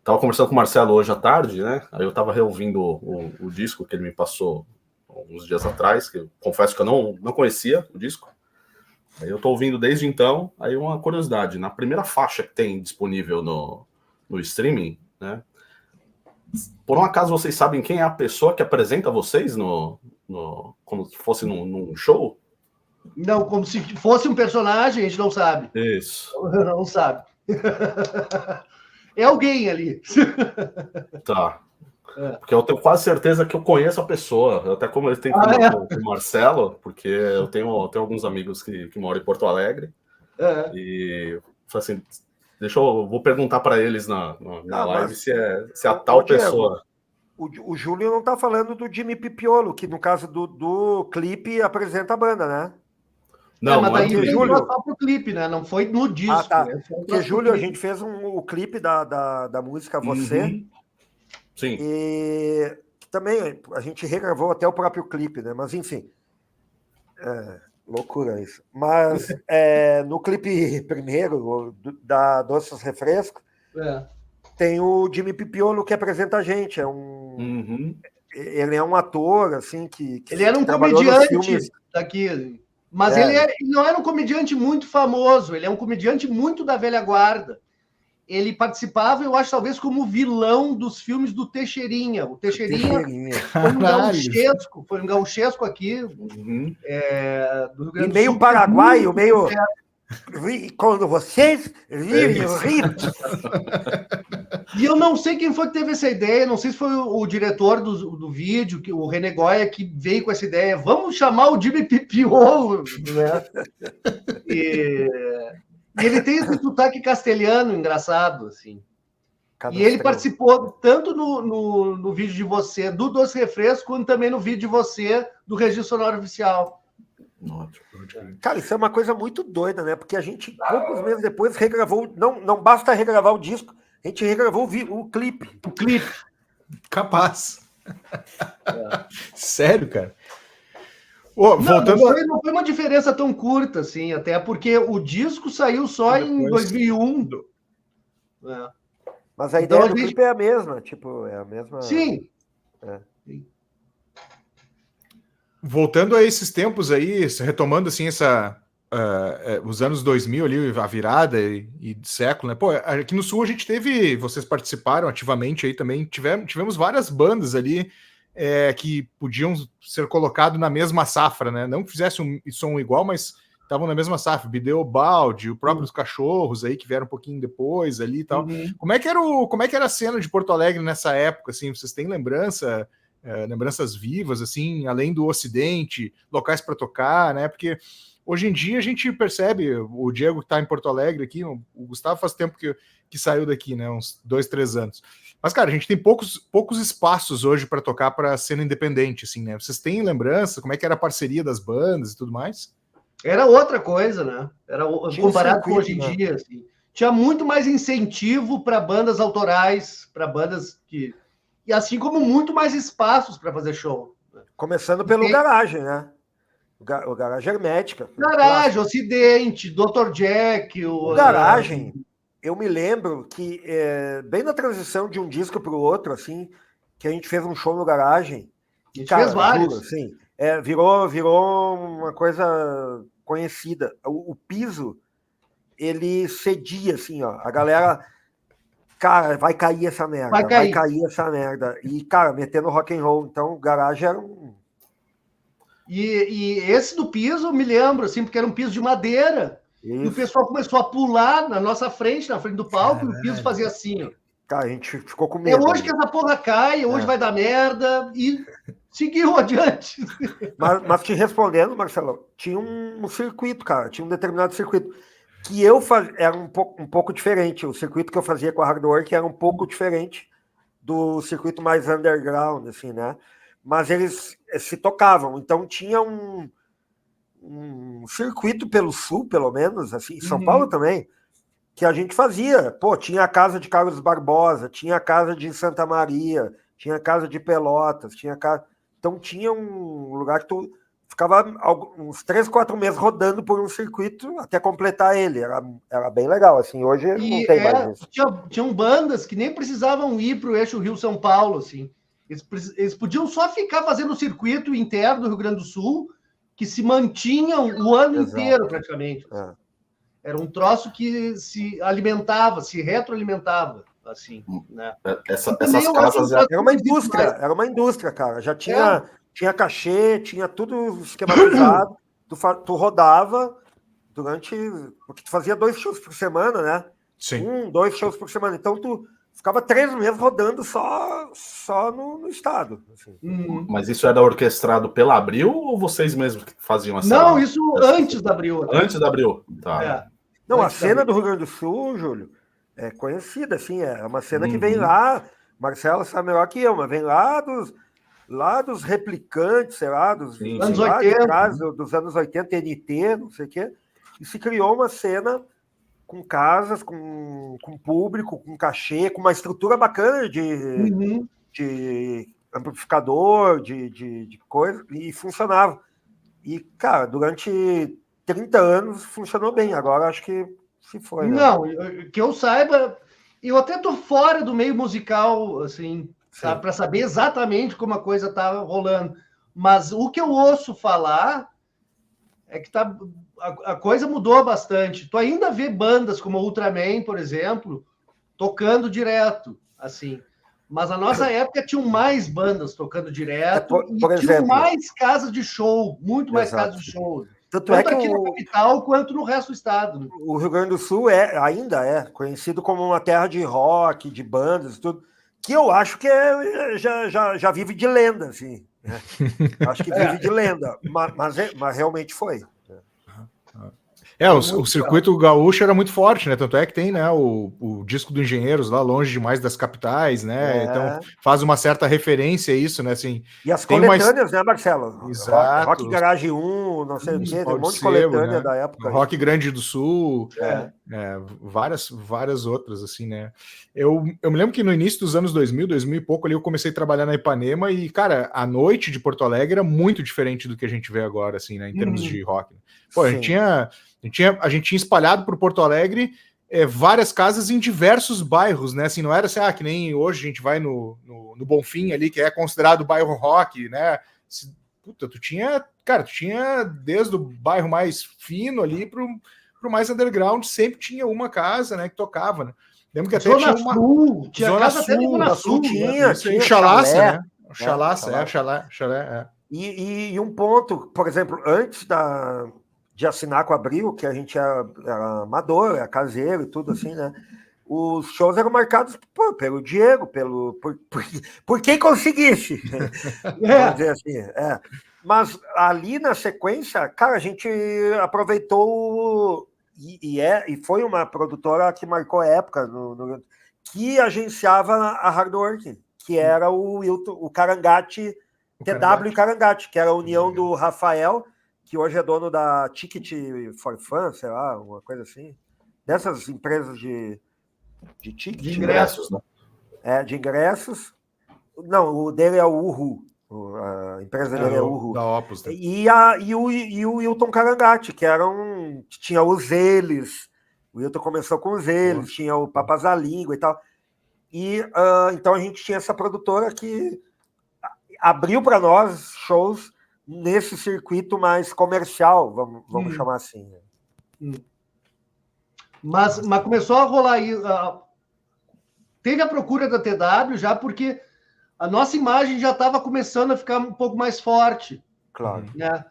[SPEAKER 2] tava conversando com o Marcelo hoje à tarde, né? Aí eu tava reouvindo o disco que ele me passou alguns dias atrás, que eu confesso que eu não conhecia o disco. Aí eu tô ouvindo desde então. Aí uma curiosidade, na primeira faixa que tem disponível no streaming, né? Por um acaso vocês sabem quem é a pessoa que apresenta vocês como se fosse num show?
[SPEAKER 3] Não, como se fosse um personagem, a gente não sabe.
[SPEAKER 2] Isso.
[SPEAKER 3] Não sabe. É alguém ali.
[SPEAKER 2] Tá. Porque eu tenho quase certeza que eu conheço a pessoa. Eu até comentei com o Marcelo, porque eu tenho alguns amigos que moram em Porto Alegre. E falei assim, vou perguntar para eles na live se é a tal pessoa.
[SPEAKER 4] O Júlio não está falando do Jimmy Pipiolo, que no caso do clipe apresenta a banda, né?
[SPEAKER 3] Não, mas daí ele Júlio só pro clipe, né? Não foi no disco.
[SPEAKER 4] Ah, tá. Porque, Júlio, a gente fez o clipe da música Você.
[SPEAKER 2] Sim.
[SPEAKER 4] E também a gente regravou até o próprio clipe, né? Mas, enfim. Loucura isso. Mas no clipe primeiro, da Doces Refresco, tem o Jimmy Pipiolo que apresenta a gente. Ele é um ator, assim, que
[SPEAKER 3] ele era um comediante daqui. Mas ele não era um comediante muito famoso, ele é um comediante muito da velha guarda. Ele participava, eu acho, talvez como vilão dos filmes do Teixeirinha. O Teixeirinha foi um gauchesco aqui, do Rio Grande do Sul.
[SPEAKER 4] E meio paraguaio, meio... Quando vocês virem o Rio...
[SPEAKER 3] E eu não sei quem foi que teve essa ideia, não sei se foi o diretor do vídeo, o René Goya, que veio com essa ideia. Vamos chamar o Jimmy Pipiolo, né? E ele tem esse sotaque castelhano engraçado, assim. E ele participou tanto no vídeo de você, do Doce Refresco, quanto também no vídeo de você, do Registro Sonoro Oficial.
[SPEAKER 4] Cara, isso é uma coisa muito doida, né? Porque a gente, poucos meses depois, regravou... Não basta regravar o disco, a gente regravou o clipe.
[SPEAKER 3] O clipe.
[SPEAKER 1] Capaz. Sério, cara?
[SPEAKER 3] Voltando não foi uma diferença tão curta, assim, até porque o disco saiu só em 2001.
[SPEAKER 4] Mas a ideia do clipe é a mesma, tipo, é a mesma...
[SPEAKER 3] Sim.
[SPEAKER 1] Voltando a esses tempos aí, retomando assim os anos 2000 ali, a virada e de século, né? Pô, aqui no Sul a gente teve, vocês participaram ativamente aí também, tivemos várias bandas ali que podiam ser colocados na mesma safra, né? Não que fizessem um som igual, mas estavam na mesma safra. Bideu Balde, o próprio Cachorros aí, que vieram um pouquinho depois ali e tal. Como é que era a cena de Porto Alegre nessa época, assim? Vocês têm lembranças vivas, assim, além do Ocidente, locais para tocar, né? Porque hoje em dia a gente percebe, o Diego que está em Porto Alegre aqui, o Gustavo faz tempo que saiu daqui, né? Uns 2, 3 anos. Mas, cara, a gente tem poucos espaços hoje para tocar para cena independente, assim, né? Vocês têm lembrança? Como é que era a parceria das bandas e tudo mais?
[SPEAKER 3] Era outra coisa, né? Era comparado com hoje em dia, assim. Tinha muito mais incentivo para bandas autorais, para bandas que... E assim como muito mais espaços para fazer show.
[SPEAKER 4] Começando pelo Garagem, né? O Garagem Hermética.
[SPEAKER 3] Garagem, Ocidente, Dr. Jack.
[SPEAKER 4] O Garagem, eu me lembro que bem na transição de um disco para o outro, assim, que a gente fez um show no Garagem.
[SPEAKER 3] A gente fez vários.
[SPEAKER 4] Juro, assim, virou uma coisa conhecida. O piso, ele cedia, assim, ó. A galera... Cara, vai cair essa merda. Vai cair essa merda. E, cara, metendo rock and roll. Então, o Garagem era um...
[SPEAKER 3] E esse do piso, eu me lembro, assim, porque era um piso de madeira. Isso. E o pessoal começou a pular na nossa frente, na frente do palco, caralho. E o piso fazia assim, ó.
[SPEAKER 4] Cara, a gente ficou com medo.
[SPEAKER 3] É hoje que essa porra cai, hoje vai dar merda, e seguiu adiante.
[SPEAKER 4] Mas te respondendo, Marcelo, tinha um circuito, cara, tinha um determinado circuito. Que eu fazia, era um pouco diferente. O circuito que eu fazia com a Hardwork era um pouco diferente do circuito mais underground, assim, né? Mas eles se tocavam. Então tinha um circuito pelo Sul, pelo menos, assim, em São Paulo também, que a gente fazia. Pô, tinha a casa de Carlos Barbosa, tinha a casa de Santa Maria, tinha a casa de Pelotas, tinha a casa... Então tinha um lugar que tu... Ficava uns 3, 4 meses rodando por um circuito até completar ele. Era bem legal, assim. Hoje não tem mais isso.
[SPEAKER 3] Tinham bandas que nem precisavam ir para o eixo Rio-São Paulo, assim. Eles podiam só ficar fazendo o circuito interno do Rio Grande do Sul, que se mantinham o ano inteiro, praticamente. Era um troço que se alimentava, se retroalimentava, assim, né?
[SPEAKER 2] Essas casas...
[SPEAKER 4] Era uma indústria, cara. Já tinha... Tinha cachê, tinha tudo esquematizado. Tu rodava durante... Porque tu fazia 2 shows por semana, né?
[SPEAKER 1] Sim.
[SPEAKER 4] 2 shows por semana. Então, tu ficava 3 meses rodando só no estado. Assim.
[SPEAKER 2] Mas isso era orquestrado pela Abril ou vocês mesmos que faziam essa...
[SPEAKER 3] Não, isso antes da Abril.
[SPEAKER 2] Antes da Abril, tá.
[SPEAKER 4] Não, a cena do Rio Grande do Sul, Júlio, é conhecida, assim. É uma cena que vem lá... Marcelo sabe melhor que eu, mas vem lá dos Replicantes, sei lá, dos
[SPEAKER 3] anos
[SPEAKER 4] lá
[SPEAKER 3] 80.
[SPEAKER 4] de trás, dos anos 80, NT, não sei o quê, e se criou uma cena com casas, com público, com cachê, com uma estrutura bacana de amplificador, de coisa, e funcionava. E, cara, durante 30 anos funcionou bem, agora acho que se foi, né?
[SPEAKER 3] Não, que eu saiba, eu até tô fora do meio musical, assim, sabe, para saber exatamente como a coisa tá rolando. Mas o que eu ouço falar é que a coisa mudou bastante. Tu ainda vê bandas como Ultraman, por exemplo, tocando direto, assim. Mas na nossa época tinham mais bandas tocando direto
[SPEAKER 4] por
[SPEAKER 3] tinham
[SPEAKER 4] exemplo,
[SPEAKER 3] mais casas de show, muito mais
[SPEAKER 4] exato.
[SPEAKER 3] casas de show.
[SPEAKER 4] Tanto é que
[SPEAKER 3] aqui na capital quanto no resto do estado.
[SPEAKER 4] O Rio Grande do Sul ainda é conhecido como uma terra de rock, de bandas e tudo, que eu acho que já vive de lenda, assim. Né? Acho que vive de lenda, mas realmente foi.
[SPEAKER 1] O circuito gaúcho era muito forte, né? Tanto é que tem, né, o disco do Engenheiros lá longe demais das capitais, né? Então faz uma certa referência a isso, né? Assim,
[SPEAKER 4] e as coletâneas, né, Marcelo?
[SPEAKER 1] Exato.
[SPEAKER 4] Rock Garage 1, não sei o quê, tem um monte de
[SPEAKER 1] sebo,
[SPEAKER 4] coletânea,
[SPEAKER 1] né?
[SPEAKER 4] da época.
[SPEAKER 1] Rock Grande do Sul, várias outras, assim, né? Eu me lembro que no início dos anos 2000 e pouco ali, eu comecei a trabalhar na Ipanema e, cara, a noite de Porto Alegre era muito diferente do que a gente vê agora, assim, né? Em termos de rock. Pô, a gente tinha espalhado por Porto Alegre várias casas em diversos bairros, né? Assim, não era assim, que nem hoje a gente vai no Bonfim ali, que é considerado bairro rock, né? Puta, tu tinha desde o bairro mais fino ali pro mais underground, sempre tinha uma casa, né, que tocava, né? Lembro que até
[SPEAKER 3] Zona
[SPEAKER 1] tinha uma
[SPEAKER 3] Sul, tinha
[SPEAKER 1] Zona
[SPEAKER 3] casa até
[SPEAKER 1] Sul,
[SPEAKER 3] Zona Sul,
[SPEAKER 4] tinha
[SPEAKER 1] Chalaça,
[SPEAKER 4] chalé,
[SPEAKER 1] né? Chalé.
[SPEAKER 4] E um ponto, por exemplo, antes de assinar com a Abril, que a gente era amador, era caseiro e tudo assim, né? Os shows eram marcados pelo Diego, por quem conseguisse. Vamos dizer assim. Mas ali na sequência, cara, a gente aproveitou e foi uma produtora que marcou a época que agenciava a Hardworking, que era o Carangate, TW e Carangate, que era a união do Rafael, que hoje é dono da Ticket for Fun, sei lá, uma coisa assim. Dessas empresas de ticket.
[SPEAKER 2] De ingressos, né?
[SPEAKER 4] De ingressos. Não, o dele é o Uhu. A empresa dele é o Uhu.
[SPEAKER 1] Da Opus, né?
[SPEAKER 4] E o Wilton Carangati, que tinha os Eles. O Wilton começou com os Eles, tinha o Papas da Língua e tal. E então a gente tinha essa produtora que abriu para nós shows nesse circuito mais comercial, vamos chamar assim.
[SPEAKER 3] Mas começou a rolar aí. Teve a procura da TW já, porque a nossa imagem já estava começando a ficar um pouco mais forte.
[SPEAKER 4] Claro.
[SPEAKER 3] Né?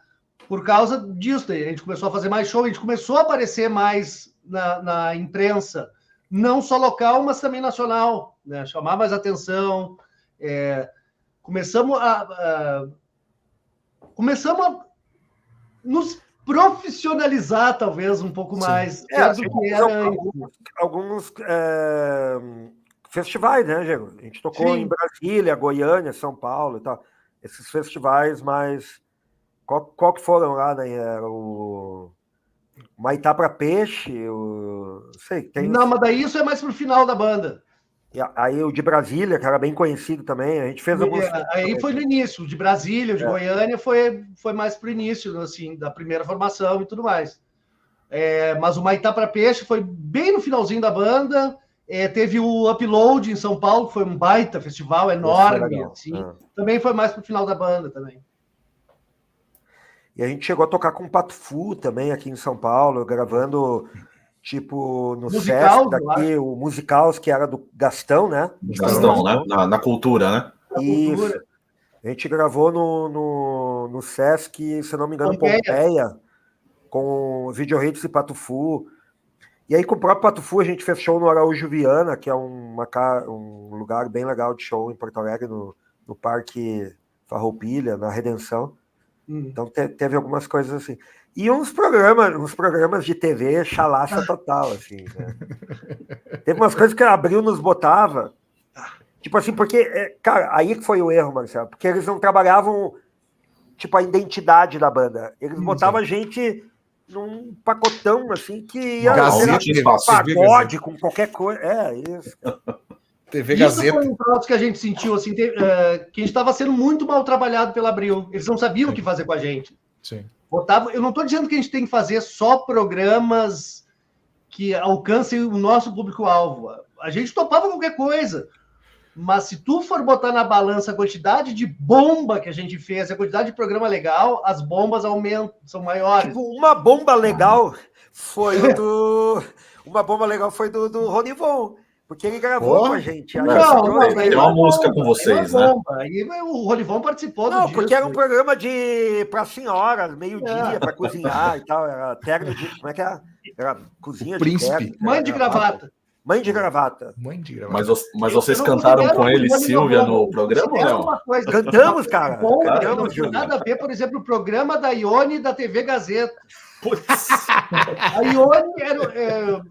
[SPEAKER 3] Por causa disso, a gente começou a fazer mais show, a gente começou a aparecer mais na imprensa, não só local, mas também nacional, né? Chamar mais atenção. Começamos a nos profissionalizar, talvez, um pouco mais.
[SPEAKER 4] Alguns festivais, né, Diego? A gente tocou em Brasília, Goiânia, São Paulo e tal. Esses festivais mais... Qual que foram lá, né? Era o Maitá para Peixe, sei, tem...
[SPEAKER 3] Não, mas daí isso é mais pro final da banda.
[SPEAKER 4] Aí o de Brasília, que era bem conhecido também, a gente fez alguns...
[SPEAKER 3] Aí foi no início, o de Brasília, o de Goiânia foi mais pro início, assim, da primeira formação e tudo mais. Mas o Maitá para Peixe foi bem no finalzinho da banda. Teve o Upload em São Paulo, que foi um baita festival enorme, assim. Também foi mais pro final da banda também.
[SPEAKER 4] E a gente chegou a tocar com o Pato Fu também aqui em São Paulo, gravando... Tipo, no Sesc daqui, o Musicals, que era do Gastão, né?
[SPEAKER 2] Gastão, né? Na cultura, né?
[SPEAKER 4] Isso. A gente gravou no Sesc, se não me engano, Pompeia, com os Videohits e Pato Fu. E aí, com o próprio Pato Fu, a gente fez show no Araújo Viana, que é um lugar bem legal de show em Porto Alegre, no Parque Farroupilha, na Redenção. Então, teve algumas coisas assim. E uns programas de TV chalaça total, assim, né? Teve umas coisas que a Abril nos botava, Tipo assim, porque, cara, aí que foi o erro, Marcelo, porque eles não trabalhavam, tipo, a identidade da banda. Eles botavam a gente num pacotão, assim, que ia pagode com qualquer coisa. Isso.
[SPEAKER 1] TV
[SPEAKER 3] Isso
[SPEAKER 1] Gazeta.
[SPEAKER 3] foi um troço que a gente sentiu, assim, que a gente estava sendo muito mal trabalhado pela Abril. Eles não sabiam o que fazer com a gente.
[SPEAKER 1] Sim.
[SPEAKER 3] Eu não estou dizendo que a gente tem que fazer só programas que alcancem o nosso público-alvo. A gente topava qualquer coisa. Mas se tu for botar na balança a quantidade de bomba que a gente fez, a quantidade de programa legal, as bombas aumentam, são maiores.
[SPEAKER 4] Tipo, uma bomba legal foi do Rony Von, porque ele gravou com a gente.
[SPEAKER 2] Tem uma música com vocês, né?
[SPEAKER 3] Aí o Rony Von participou do disco.
[SPEAKER 4] Porque era um programa para senhoras, meio-dia, para cozinhar e tal. Era terno de... Como é que era? Era cozinha de
[SPEAKER 1] Príncipe.
[SPEAKER 3] Mãe de gravata.
[SPEAKER 4] Mãe de gravata.
[SPEAKER 2] Mas vocês cantaram com ele, Silvia, no programa ou não?
[SPEAKER 4] Cantamos, cara.
[SPEAKER 3] Não tinha nada a ver, por exemplo, o programa da Ione da TV Gazeta.
[SPEAKER 2] Putz.
[SPEAKER 3] A Ione era...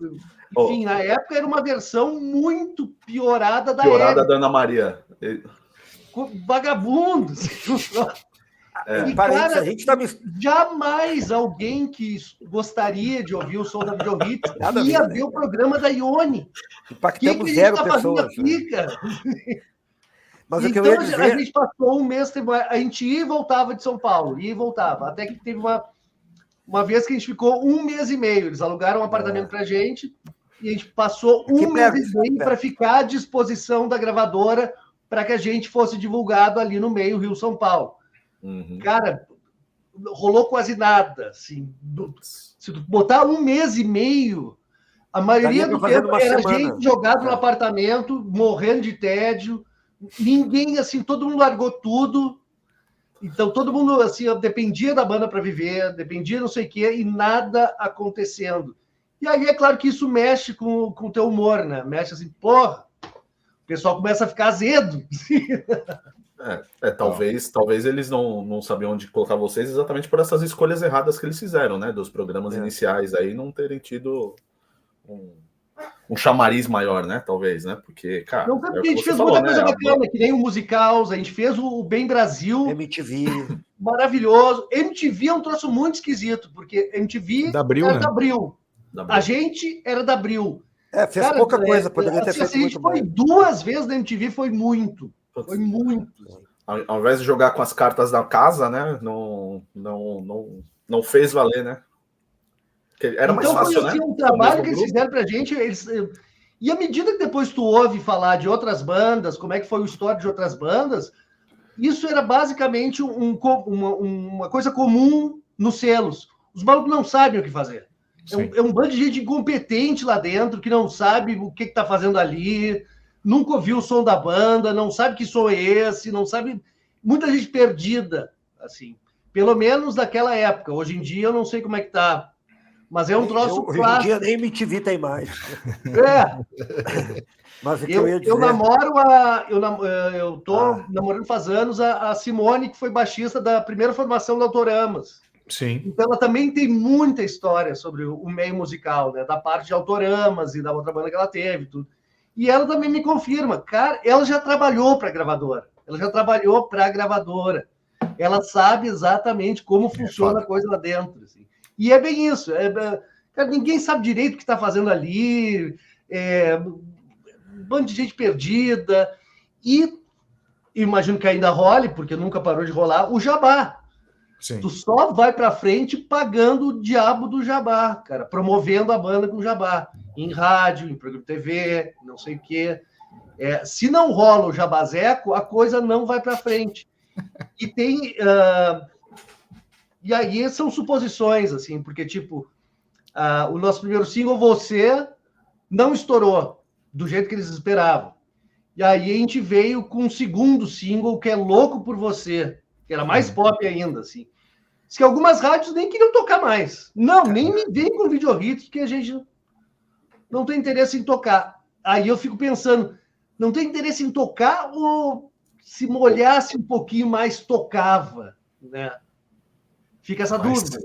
[SPEAKER 3] Enfim, na época era uma versão muito piorada da
[SPEAKER 2] Ana Maria.
[SPEAKER 3] Vagabundos. E, cara,
[SPEAKER 4] a gente tá...
[SPEAKER 3] jamais alguém que gostaria de ouvir o som da Video Hits ia ver o programa da Ione.
[SPEAKER 4] Impactamos
[SPEAKER 3] que
[SPEAKER 4] zero
[SPEAKER 3] tá
[SPEAKER 4] pessoas.
[SPEAKER 3] Aqui, cara?
[SPEAKER 4] Mas
[SPEAKER 3] então,
[SPEAKER 4] o que eu ia dizer...
[SPEAKER 3] a gente passou um mês, a gente ia e voltava de São Paulo, ia e voltava. Até que teve uma vez que a gente ficou 1 mês e meio. Eles alugaram um apartamento pra gente e a gente passou um mês e meio para ficar à disposição da gravadora para que a gente fosse divulgado ali no meio Rio-São Paulo.
[SPEAKER 2] Uhum.
[SPEAKER 3] Cara, rolou quase nada. Assim, se tu botar 1 mês e meio, a maioria do tempo era gente jogado no apartamento, morrendo de tédio. Ninguém, assim, todo mundo largou tudo. Então, todo mundo, assim, dependia da banda para viver, dependia não sei o quê, e nada acontecendo. E aí, é claro que isso mexe com o teu humor, né? Mexe assim, porra, o pessoal começa a ficar azedo.
[SPEAKER 2] Talvez eles não sabiam onde colocar vocês exatamente por essas escolhas erradas que eles fizeram, né? Dos programas iniciais aí não terem tido um chamariz maior, né? Talvez, né? Porque, cara...
[SPEAKER 3] Não, porque a gente fez muita coisa bacana, que nem o Musicals, a gente fez o Bem Brasil.
[SPEAKER 4] MTV.
[SPEAKER 3] Maravilhoso. MTV é um troço muito esquisito, porque MTV
[SPEAKER 1] da Abril,
[SPEAKER 3] era
[SPEAKER 1] né?
[SPEAKER 3] da Abril. A gente era da Abril.
[SPEAKER 4] Fez pouca coisa, poderia ter feito muito
[SPEAKER 3] mais. A gente foi 2 vezes na MTV, foi muito. Foi muito.
[SPEAKER 2] Ao invés de jogar com as cartas da casa, né? Não fez valer, né? Porque era mais fácil,
[SPEAKER 3] foi, assim,
[SPEAKER 2] né?
[SPEAKER 3] Um trabalho que eles fizeram pra gente. E à medida que depois tu ouve falar de outras bandas, como é que foi o histórico de outras bandas, isso era basicamente uma coisa comum nos selos. Os malucos não sabem o que fazer. É um bando de gente incompetente lá dentro, que não sabe o que está fazendo ali, nunca ouviu o som da banda, não sabe que som é esse, não sabe... Muita gente perdida, assim. Pelo menos daquela época. Hoje em dia eu não sei como é que tá. Mas é um troço clássico.
[SPEAKER 4] Hoje em dia nem MTV tem mais. Mas
[SPEAKER 3] eu tô namorando faz anos a Simone, que foi baixista da primeira formação do Autoramas.
[SPEAKER 1] Sim.
[SPEAKER 3] Então ela também tem muita história sobre o meio musical, né? Da parte de Autoramas e da outra banda que ela teve, tudo. E ela também me confirma, cara, ela já trabalhou para a gravadora. Ela sabe exatamente como funciona a coisa lá dentro. Assim. E é bem isso. Cara, ninguém sabe direito o que está fazendo ali. Um bando de gente perdida. E imagino que ainda role, porque nunca parou de rolar, o jabá.
[SPEAKER 1] Sim.
[SPEAKER 3] Tu só vai para frente pagando o diabo do jabá, cara, promovendo a banda com jabá. Em rádio, em programa de TV, não sei o quê. Se não rola o jabazeco, a coisa não vai para frente. E tem... E aí são suposições, assim, porque, tipo, o nosso primeiro single, Você, não estourou do jeito que eles esperavam. E aí a gente veio com um segundo single, que é Louco por Você, que era mais pop ainda, assim. Diz que algumas rádios nem queriam tocar mais. Não, nem me vem com Video Hits, porque a gente não tem interesse em tocar. Aí eu fico pensando, não tem interesse em tocar ou se molhasse um pouquinho mais, tocava, né? Fica essa dúvida.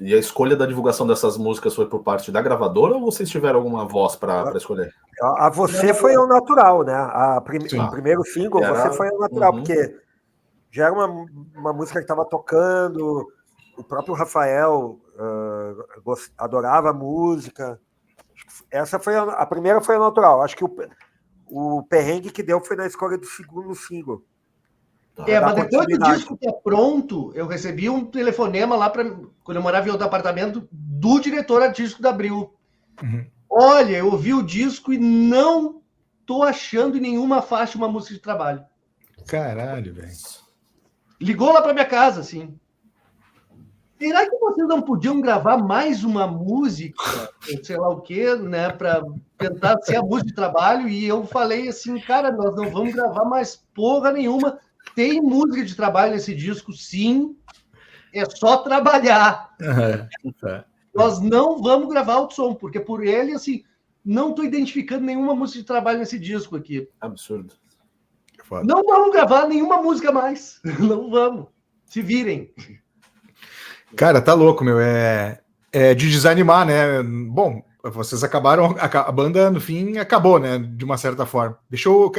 [SPEAKER 2] E a escolha da divulgação dessas músicas foi por parte da gravadora ou vocês tiveram alguma voz para escolher?
[SPEAKER 4] A Você foi ao natural, né? O primeiro single, Você foi ao natural, porque já era uma música que estava tocando, o próprio Rafael adorava a música. Essa foi a primeira, foi ao natural. Acho que o perrengue que deu foi na escolha do segundo single.
[SPEAKER 3] Mas depois do disco que é pronto, eu recebi um telefonema lá, quando eu morava em outro apartamento, do diretor artístico da Abril. Olha, eu ouvi o disco e não tô achando em nenhuma faixa uma música de trabalho.
[SPEAKER 1] Caralho, velho.
[SPEAKER 3] Ligou lá para minha casa, assim. Será que vocês não podiam gravar mais uma música, sei lá o quê, né, para tentar ser a música de trabalho? E eu falei assim, cara, nós não vamos gravar mais porra nenhuma. Tem música de trabalho nesse disco, sim. É só trabalhar. Nós não vamos gravar outro som, porque por ele, assim, não estou identificando nenhuma música de trabalho nesse disco aqui.
[SPEAKER 2] Absurdo.
[SPEAKER 3] Não vamos gravar nenhuma música mais. Não vamos. Se virem.
[SPEAKER 1] Cara, tá louco, meu. É de desanimar, né? Bom, vocês acabaram... A banda, no fim, acabou, né? De uma certa forma.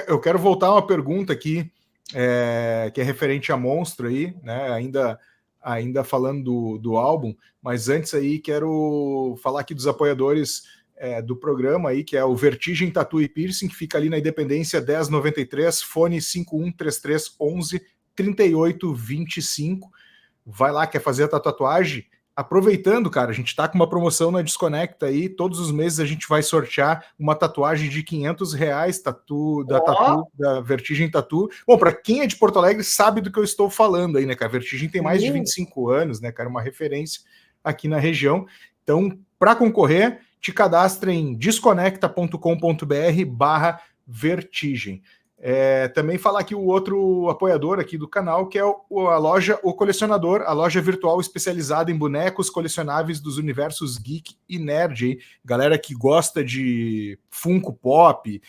[SPEAKER 1] Eu quero voltar a uma pergunta aqui, que é referente a Monstro aí, né? Ainda falando do álbum, mas antes aí quero falar aqui dos apoiadores do programa aí, que é o Vertigem Tattoo e Piercing, que fica ali na Independência 1093, fone 513311 3825. Vai lá, quer fazer a tatuagem? Aproveitando, cara, a gente tá com uma promoção na Desconecta aí, todos os meses a gente vai sortear uma tatuagem de R$500, tatu da Vertigem Tattoo. Bom, para quem é de Porto Alegre sabe do que eu estou falando aí, né, cara? A Vertigem tem mais de 25 anos, né, cara? Uma referência aqui na região. Então, para concorrer, te cadastra em desconecta.com.br/vertigem. Também falar aqui o outro apoiador aqui do canal, que é a loja O Colecionador, a loja virtual especializada em bonecos colecionáveis dos universos geek e nerd. Hein? Galera que gosta de Funko Pop,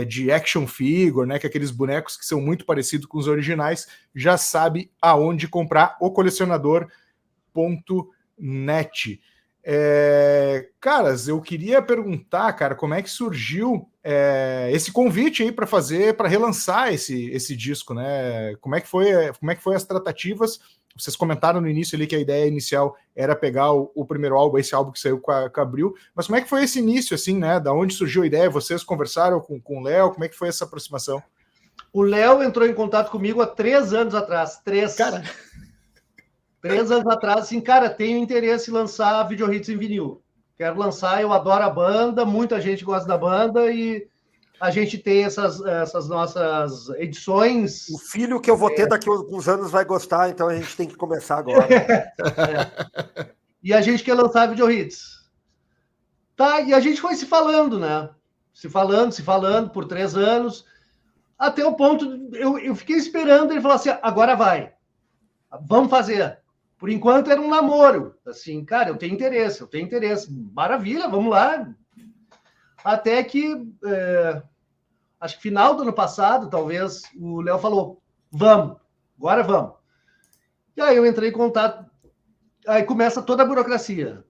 [SPEAKER 1] de action figure, né, que é aqueles bonecos que são muito parecidos com os originais, já sabe aonde comprar, ocolecionador.net. Caras, eu queria perguntar, cara, como é que surgiu esse convite aí para relançar esse disco, né? Como é que foi as tratativas? Vocês comentaram no início ali que a ideia inicial era pegar o primeiro álbum, esse álbum que saiu com a Abril, mas como é que foi esse início, assim, né? Da onde surgiu a ideia? Vocês conversaram com o Léo? Como é que foi essa aproximação?
[SPEAKER 3] O Léo entrou em contato comigo há 3 anos atrás. 3. Cara... 3 anos atrás, assim, cara, tenho interesse em lançar Video Hits em vinil. Quero lançar, eu adoro a banda, muita gente gosta da banda e a gente tem essas nossas edições.
[SPEAKER 4] O filho que eu vou ter daqui a alguns anos vai gostar, então a gente tem que começar agora.
[SPEAKER 3] E a gente quer lançar Video Hits. Tá, e a gente foi se falando, né? Se falando por 3 anos, até o ponto, eu fiquei esperando ele falar assim, agora vai, vamos fazer. Por enquanto era um namoro, assim, cara, eu tenho interesse, maravilha, vamos lá. Até que, acho que final do ano passado, talvez, o Léo falou, vamos, agora vamos. E aí eu entrei em contato, aí começa toda a burocracia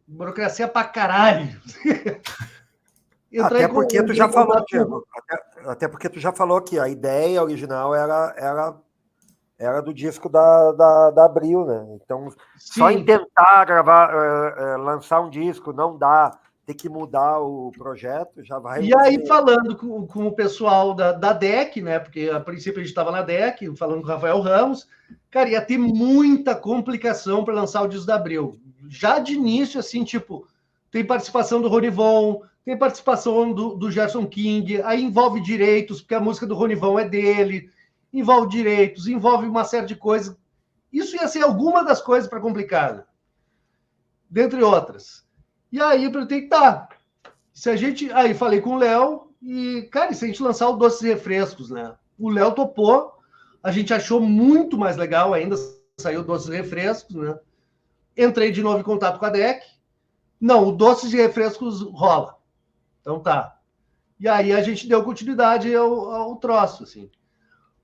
[SPEAKER 3] pra caralho.
[SPEAKER 4] Até porque tu já falou, Diego, até porque tu já falou que a ideia original era do disco da Abril, né? Então, sim, só em tentar lançar um disco, não dá, ter que mudar o projeto, já vai...
[SPEAKER 3] E aí, falando com o pessoal da DEC, né? Porque a princípio a gente estava na DEC, falando com o Rafael Ramos, cara, ia ter muita complicação para lançar o disco da Abril. Já de início, assim, tipo, tem participação do Ronivon, tem participação do Gerson King, aí envolve direitos, porque a música do Ronivon é dele, envolve direitos, envolve uma série de coisas. Isso ia ser alguma das coisas para complicar, né? Dentre outras. E aí eu perguntei, tá, se a gente... Aí falei com o Léo e, cara, se a gente lançar o Doces e Refrescos, né? O Léo topou, a gente achou muito mais legal ainda, saiu Doces e Refrescos, né? Entrei de novo em contato com a DEC. Não, o Doces e Refrescos rola. Então tá. E aí a gente deu continuidade ao troço, assim.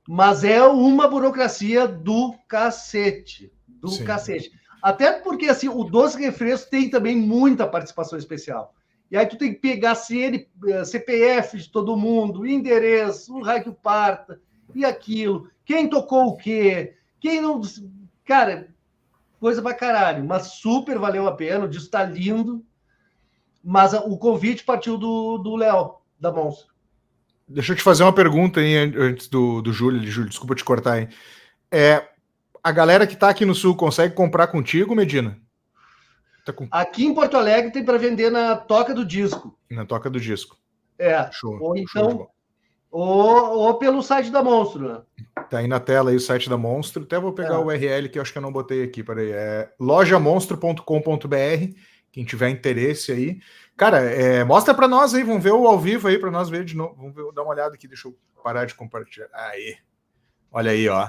[SPEAKER 3] Mas é uma burocracia do cacete. Do cacete. Até porque assim, o Doce Refresco tem também muita participação especial. E aí tu tem que pegar CPF de todo mundo, endereço, o raio que parta, e aquilo. Quem tocou o quê? Quem não... Cara, coisa pra caralho. Mas super valeu a pena, o disco tá lindo. Mas o convite partiu do Léo, da Monstro.
[SPEAKER 1] Deixa eu te fazer uma pergunta aí antes do Júlio. Júlio, desculpa te cortar aí. A galera que tá aqui no Sul consegue comprar contigo, Medina?
[SPEAKER 3] Aqui em Porto Alegre tem para vender na Toca do Disco.
[SPEAKER 1] Na Toca do Disco.
[SPEAKER 3] Show. Ou então, ou pelo site da Monstro, né?
[SPEAKER 1] Tá aí na tela aí o site da Monstro. Até vou pegar o URL que eu acho que eu não botei aqui. Peraí. É lojamonstro.com.br. Quem tiver interesse aí. Cara, mostra para nós aí. Vamos ver o ao vivo aí para nós ver de novo. Vamos ver, dar uma olhada aqui. Deixa eu parar de compartilhar. Aí. Olha aí, ó.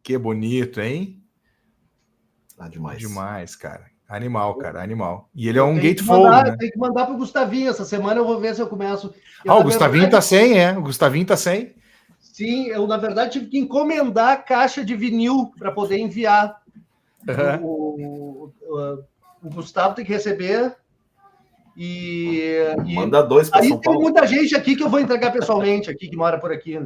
[SPEAKER 1] Que bonito, hein?
[SPEAKER 2] Demais.
[SPEAKER 1] Demais, cara. Animal, cara, animal. E ele é um gatefold, né?
[SPEAKER 3] Tem que mandar pro Gustavinho. Essa semana eu vou ver se eu começo.
[SPEAKER 1] O Gustavinho tá sem, O Gustavinho tá sem?
[SPEAKER 3] Sim, eu, na verdade, tive que encomendar a caixa de vinil para poder enviar. O Gustavo tem que receber.
[SPEAKER 2] Manda 2 para São Paulo.
[SPEAKER 3] Tem muita gente aqui que eu vou entregar pessoalmente, aqui que mora por aqui.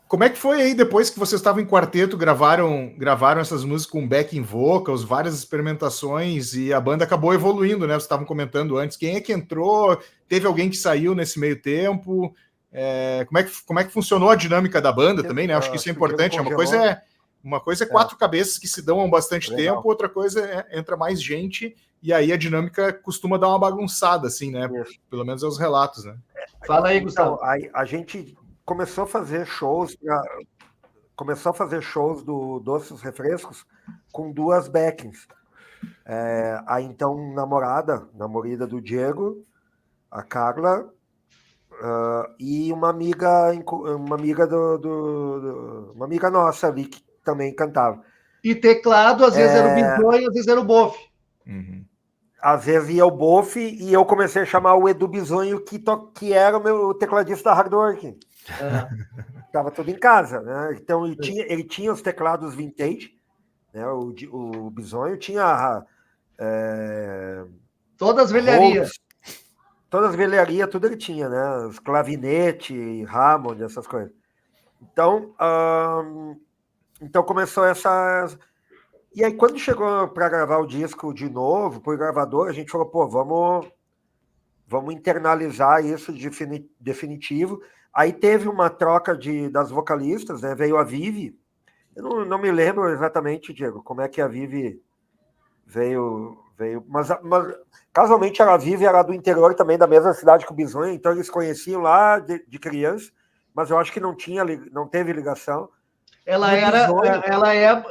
[SPEAKER 1] Como é que foi aí, depois que vocês estavam em quarteto, gravaram essas músicas com backing vocals, várias experimentações, e a banda acabou evoluindo, né? Vocês estavam comentando antes. Quem é que entrou? Teve alguém que saiu nesse meio tempo? Como é que funcionou a dinâmica da banda também, né? Acho que isso é importante. Uma coisa é 4 cabeças que se dão há bastante tempo, outra coisa entra mais gente, e aí a dinâmica costuma dar uma bagunçada, assim, né? Pelo menos é os relatos, né?
[SPEAKER 3] Fala aí, Gustavo.
[SPEAKER 4] A gente começou a fazer shows do Doces Refrescos com 2 backings. A então namorada do Diego, a Carla, e uma amiga nossa ali que também cantava.
[SPEAKER 3] E teclado, às vezes era o Bisonho, às vezes era o Boff.
[SPEAKER 1] Uhum.
[SPEAKER 4] Às vezes ia o Boff, e eu comecei a chamar o Edu Bisonho, que era o meu tecladista da Hardworking. Tava tudo em casa, né? Então ele tinha os teclados vintage, né? O Bisonho tinha
[SPEAKER 3] todas as velharias.
[SPEAKER 4] Todas as velharias, tudo ele tinha, né? Os clavinete, Hammond, essas coisas. Então começou essa. E aí, quando chegou para gravar o disco de novo, por gravador, a gente falou, pô, vamos internalizar isso de definitivo. Aí teve uma troca das vocalistas, né? Veio a Vivi. Eu não me lembro exatamente, Diego, como é que a Vivi veio. Mas casualmente a Vivi era do interior também, da mesma cidade que o Bisonho, então eles conheciam lá de criança, mas eu acho que não teve ligação.
[SPEAKER 3] Ela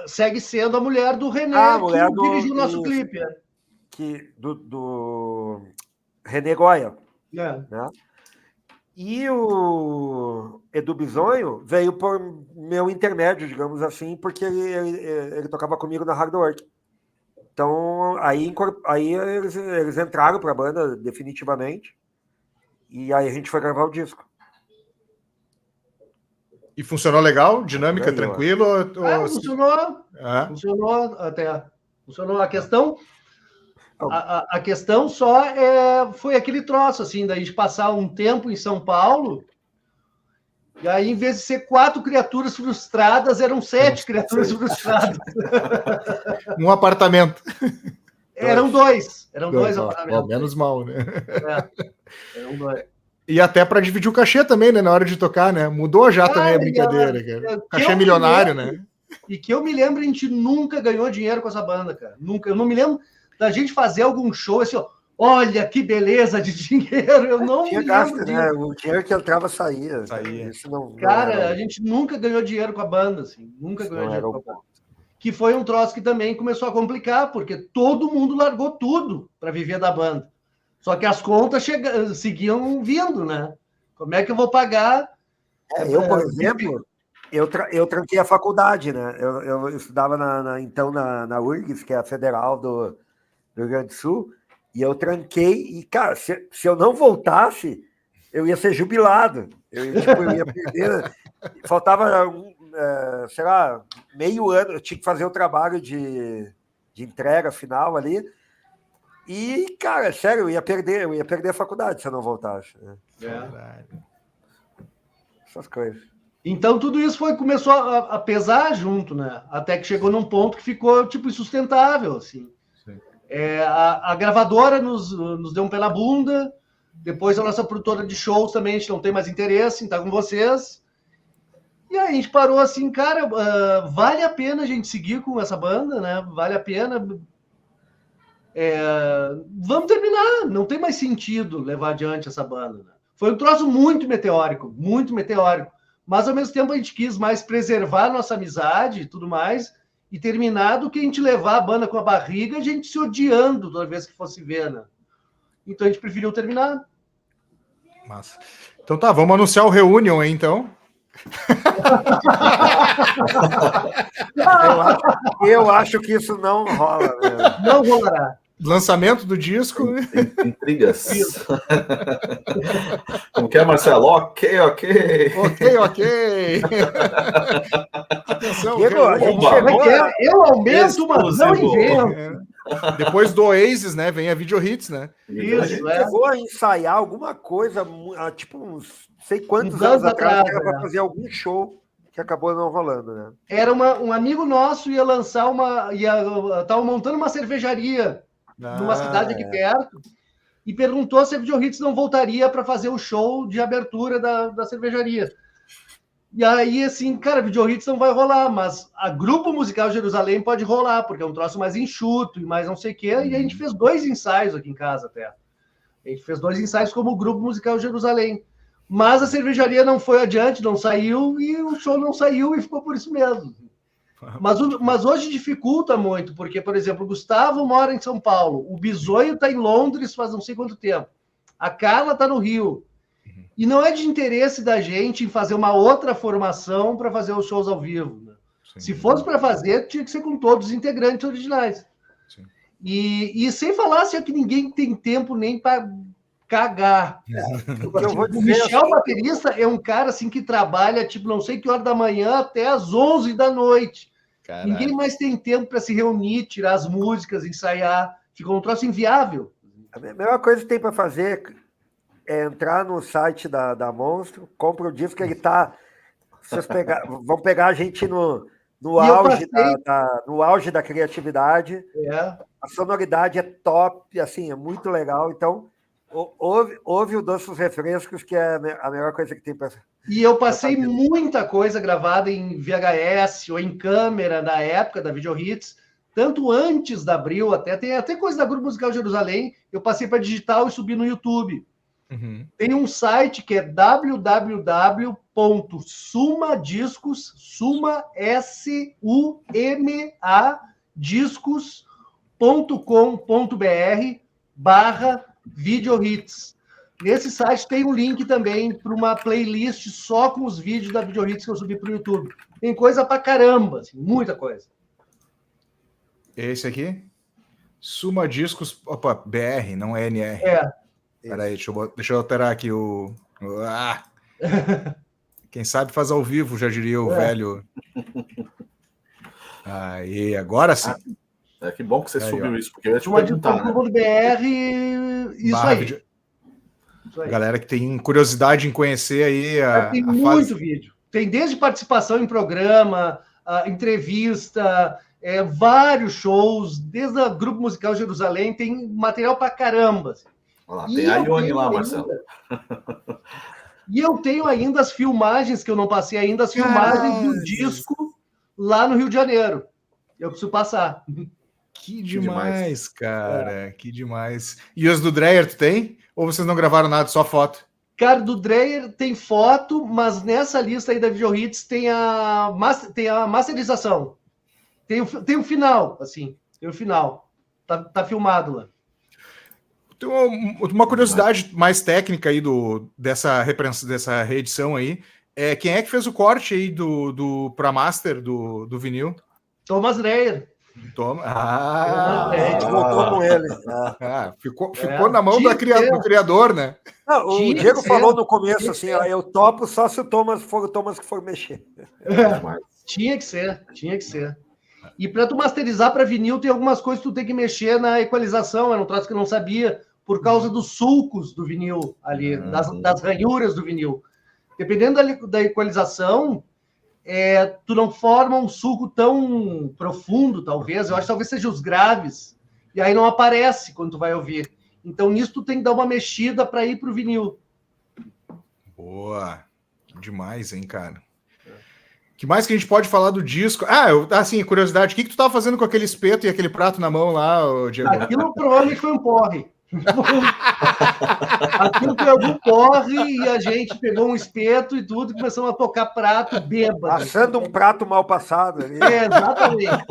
[SPEAKER 3] segue sendo a mulher do René, que dirigiu o nosso clipe.
[SPEAKER 4] Do René Goya. Né? E o Edu Bisonho veio por meu intermédio, digamos assim, porque ele tocava comigo na Hard Work. Então, aí eles entraram para a banda definitivamente, e aí a gente foi gravar o disco.
[SPEAKER 1] E funcionou legal? Dinâmica, tranquilo?
[SPEAKER 3] Funcionou. Funcionou até. Funcionou. A questão só foi aquele troço, assim, da gente passar um tempo em São Paulo, e aí, em vez de ser 4 criaturas frustradas, eram 7 criaturas frustradas.
[SPEAKER 1] Um apartamento.
[SPEAKER 3] Eram 2. Eram 2 apartamentos.
[SPEAKER 1] Menos mal, né?
[SPEAKER 3] Eram 2.
[SPEAKER 1] E até para dividir o cachê também, né? Na hora de tocar, né? Mudou já também a brincadeira, cara. Cachê milionário, né?
[SPEAKER 3] E que eu me lembro, a gente nunca ganhou dinheiro com essa banda, cara. Nunca. Eu não me lembro da gente fazer algum show assim, ó. Olha que beleza de dinheiro. Eu não me lembro disso.
[SPEAKER 4] Né? O dinheiro que entrava saía.
[SPEAKER 3] Isso cara, a gente nunca ganhou dinheiro com a banda, assim. Nunca ganhou dinheiro com a banda. Que foi um troço que também começou a complicar, porque todo mundo largou tudo para viver da banda. Só que as contas seguiam vindo, né? Como é que eu vou pagar?
[SPEAKER 4] Eu, por exemplo, eu tranquei a faculdade, né? Eu estudava na URGS, que é a Federal do Rio Grande do Sul, e eu tranquei, e, cara, se eu não voltasse, eu ia ser jubilado. Eu ia perder. Faltava sei lá, meio ano, eu tinha que fazer o trabalho de entrega final ali. E, cara, sério, eu ia perder a faculdade se eu não voltasse. Né? Essas coisas.
[SPEAKER 3] Então tudo isso começou a pesar junto, né? Até que chegou num ponto que ficou tipo insustentável, assim. A gravadora nos deu um pé na bunda. Depois a nossa produtora de shows também, a gente não tem mais interesse em estar com vocês. E aí a gente parou assim, cara, vale a pena a gente seguir com essa banda, né? Vale a pena. Vamos terminar, não tem mais sentido levar adiante essa banda. Né? Foi um troço muito meteórico, mas ao mesmo tempo a gente quis mais preservar nossa amizade e tudo mais, e terminar do que a gente levar a banda com a barriga, a gente se odiando toda vez que fosse ver, né? Então a gente preferiu terminar.
[SPEAKER 1] Massa. Então tá, vamos anunciar o Reunion aí, então.
[SPEAKER 4] eu acho que isso não rola. Mesmo.
[SPEAKER 3] Não rolará.
[SPEAKER 1] Lançamento do disco.
[SPEAKER 2] Intrigas. Como que é, Marcelo? Ok.
[SPEAKER 1] Atenção,
[SPEAKER 3] eu aumento, mas não invento.
[SPEAKER 1] Depois do Oasis, né? Vem a Video Hits, né?
[SPEAKER 4] Isso, a gente chegou a ensaiar alguma coisa, tipo uns sei quantos anos atrás, era para fazer algum show que acabou não rolando, né?
[SPEAKER 3] Era um amigo nosso ia lançar tava montando uma cervejaria numa cidade aqui perto e perguntou se a Video Hits não voltaria para fazer o show de abertura da cervejaria. E aí, assim, cara, Video Hits não vai rolar, mas a Grupo Musical Jerusalém pode rolar, porque é um troço mais enxuto e mais não sei o quê, e a gente fez 2 ensaios aqui em casa até. A gente fez 2 ensaios como Grupo Musical Jerusalém. Mas a cervejaria não foi adiante, não saiu, e o show não saiu e ficou por isso mesmo. Mas hoje dificulta muito, porque, por exemplo, o Gustavo mora em São Paulo, o Bisonho está em Londres faz não sei quanto tempo, a Carla está no Rio. E não é de interesse da gente em fazer uma outra formação para fazer os shows ao vivo. Né? Se fosse para fazer, tinha que ser com todos os integrantes originais. E sem falar assim, que ninguém tem tempo nem para cagar. O Michel, baterista, é um cara assim que trabalha tipo não sei que hora da manhã até as 11 da noite. Caralho. Ninguém mais tem tempo para se reunir, tirar as músicas, ensaiar. Ficou um troço inviável.
[SPEAKER 4] A melhor coisa que tem para fazer é entrar no site da Monstro, compra o disco que ele tá. Vocês vão pegar a gente no auge da criatividade. A sonoridade é top, assim, é muito legal. Então, ouve o Doces Refrescos, que é a melhor coisa que tem para fazer.
[SPEAKER 3] E eu passei muita coisa gravada em VHS ou em câmera na época da Video Hits, tanto antes da Abril, tem até coisa da Grupo Musical Jerusalém, eu passei para digital e subi no YouTube. Tem um site que é www.sumadiscos, Suma, S-U-M-A, discos.com.br/Video Hits. Nesse site tem um link também para uma playlist só com os vídeos da Video Hits que eu subi para o YouTube. Tem coisa pra caramba, assim, muita coisa.
[SPEAKER 1] Esse aqui? Suma Discos, opa, BR, não é NR. Peraí, deixa eu alterar aqui o... Quem sabe faz ao vivo, já diria o velho. Aí, agora sim.
[SPEAKER 2] Que bom que você subiu isso, porque eu ia te perguntar, né?
[SPEAKER 3] BR, isso aí.
[SPEAKER 1] Galera que tem curiosidade em conhecer aí
[SPEAKER 3] tem muito vídeo. Tem desde participação em programa, entrevista, vários shows, desde o Grupo Musical Jerusalém, tem material pra caramba.
[SPEAKER 2] Olha lá, tem a Ione lá, Marcelo.
[SPEAKER 3] E eu tenho ainda as filmagens, que eu não passei ainda, as filmagens do disco lá no Rio de Janeiro. Eu preciso passar.
[SPEAKER 1] Que demais, cara. Que demais. E os do Dreyer, tu tem? Ou vocês não gravaram nada, só foto?
[SPEAKER 3] Cara, do Dreyer tem foto, mas nessa lista aí da Video Hits tem a masterização. Tem o final, assim. Tem o final. Tá filmado lá.
[SPEAKER 1] Tem uma curiosidade mais técnica aí dessa reedição aí. Quem é que fez o corte aí pra master do vinil?
[SPEAKER 3] Thomas Dreyer.
[SPEAKER 1] Toma.
[SPEAKER 4] A gente voltou com ele.
[SPEAKER 1] Ficou na mão do criador, né?
[SPEAKER 4] Não, o Diego falou no começo assim, ó, eu topo só se o Thomas que for mexer.
[SPEAKER 3] Tinha que ser. E para tu masterizar para vinil, tem algumas coisas que tu tem que mexer na equalização, era um troço que eu não sabia, por causa dos sulcos do vinil ali, das ranhuras do vinil. Dependendo da equalização, tu não forma um sulco tão profundo, talvez. Eu acho que talvez seja os graves. E aí não aparece quando tu vai ouvir. Então, nisso tu tem que dar uma mexida para ir pro vinil.
[SPEAKER 1] Boa. Demais, hein, cara? Que mais que a gente pode falar do disco? Assim, curiosidade, o que tu tava fazendo com aquele espeto e aquele prato na mão lá, Diego?
[SPEAKER 3] Aquilo provavelmente foi um porre. Aquilo foi algum porre e a gente pegou um espeto e tudo e começamos a tocar prato bêbado.
[SPEAKER 4] Assando um prato mal passado ali.
[SPEAKER 3] Exatamente.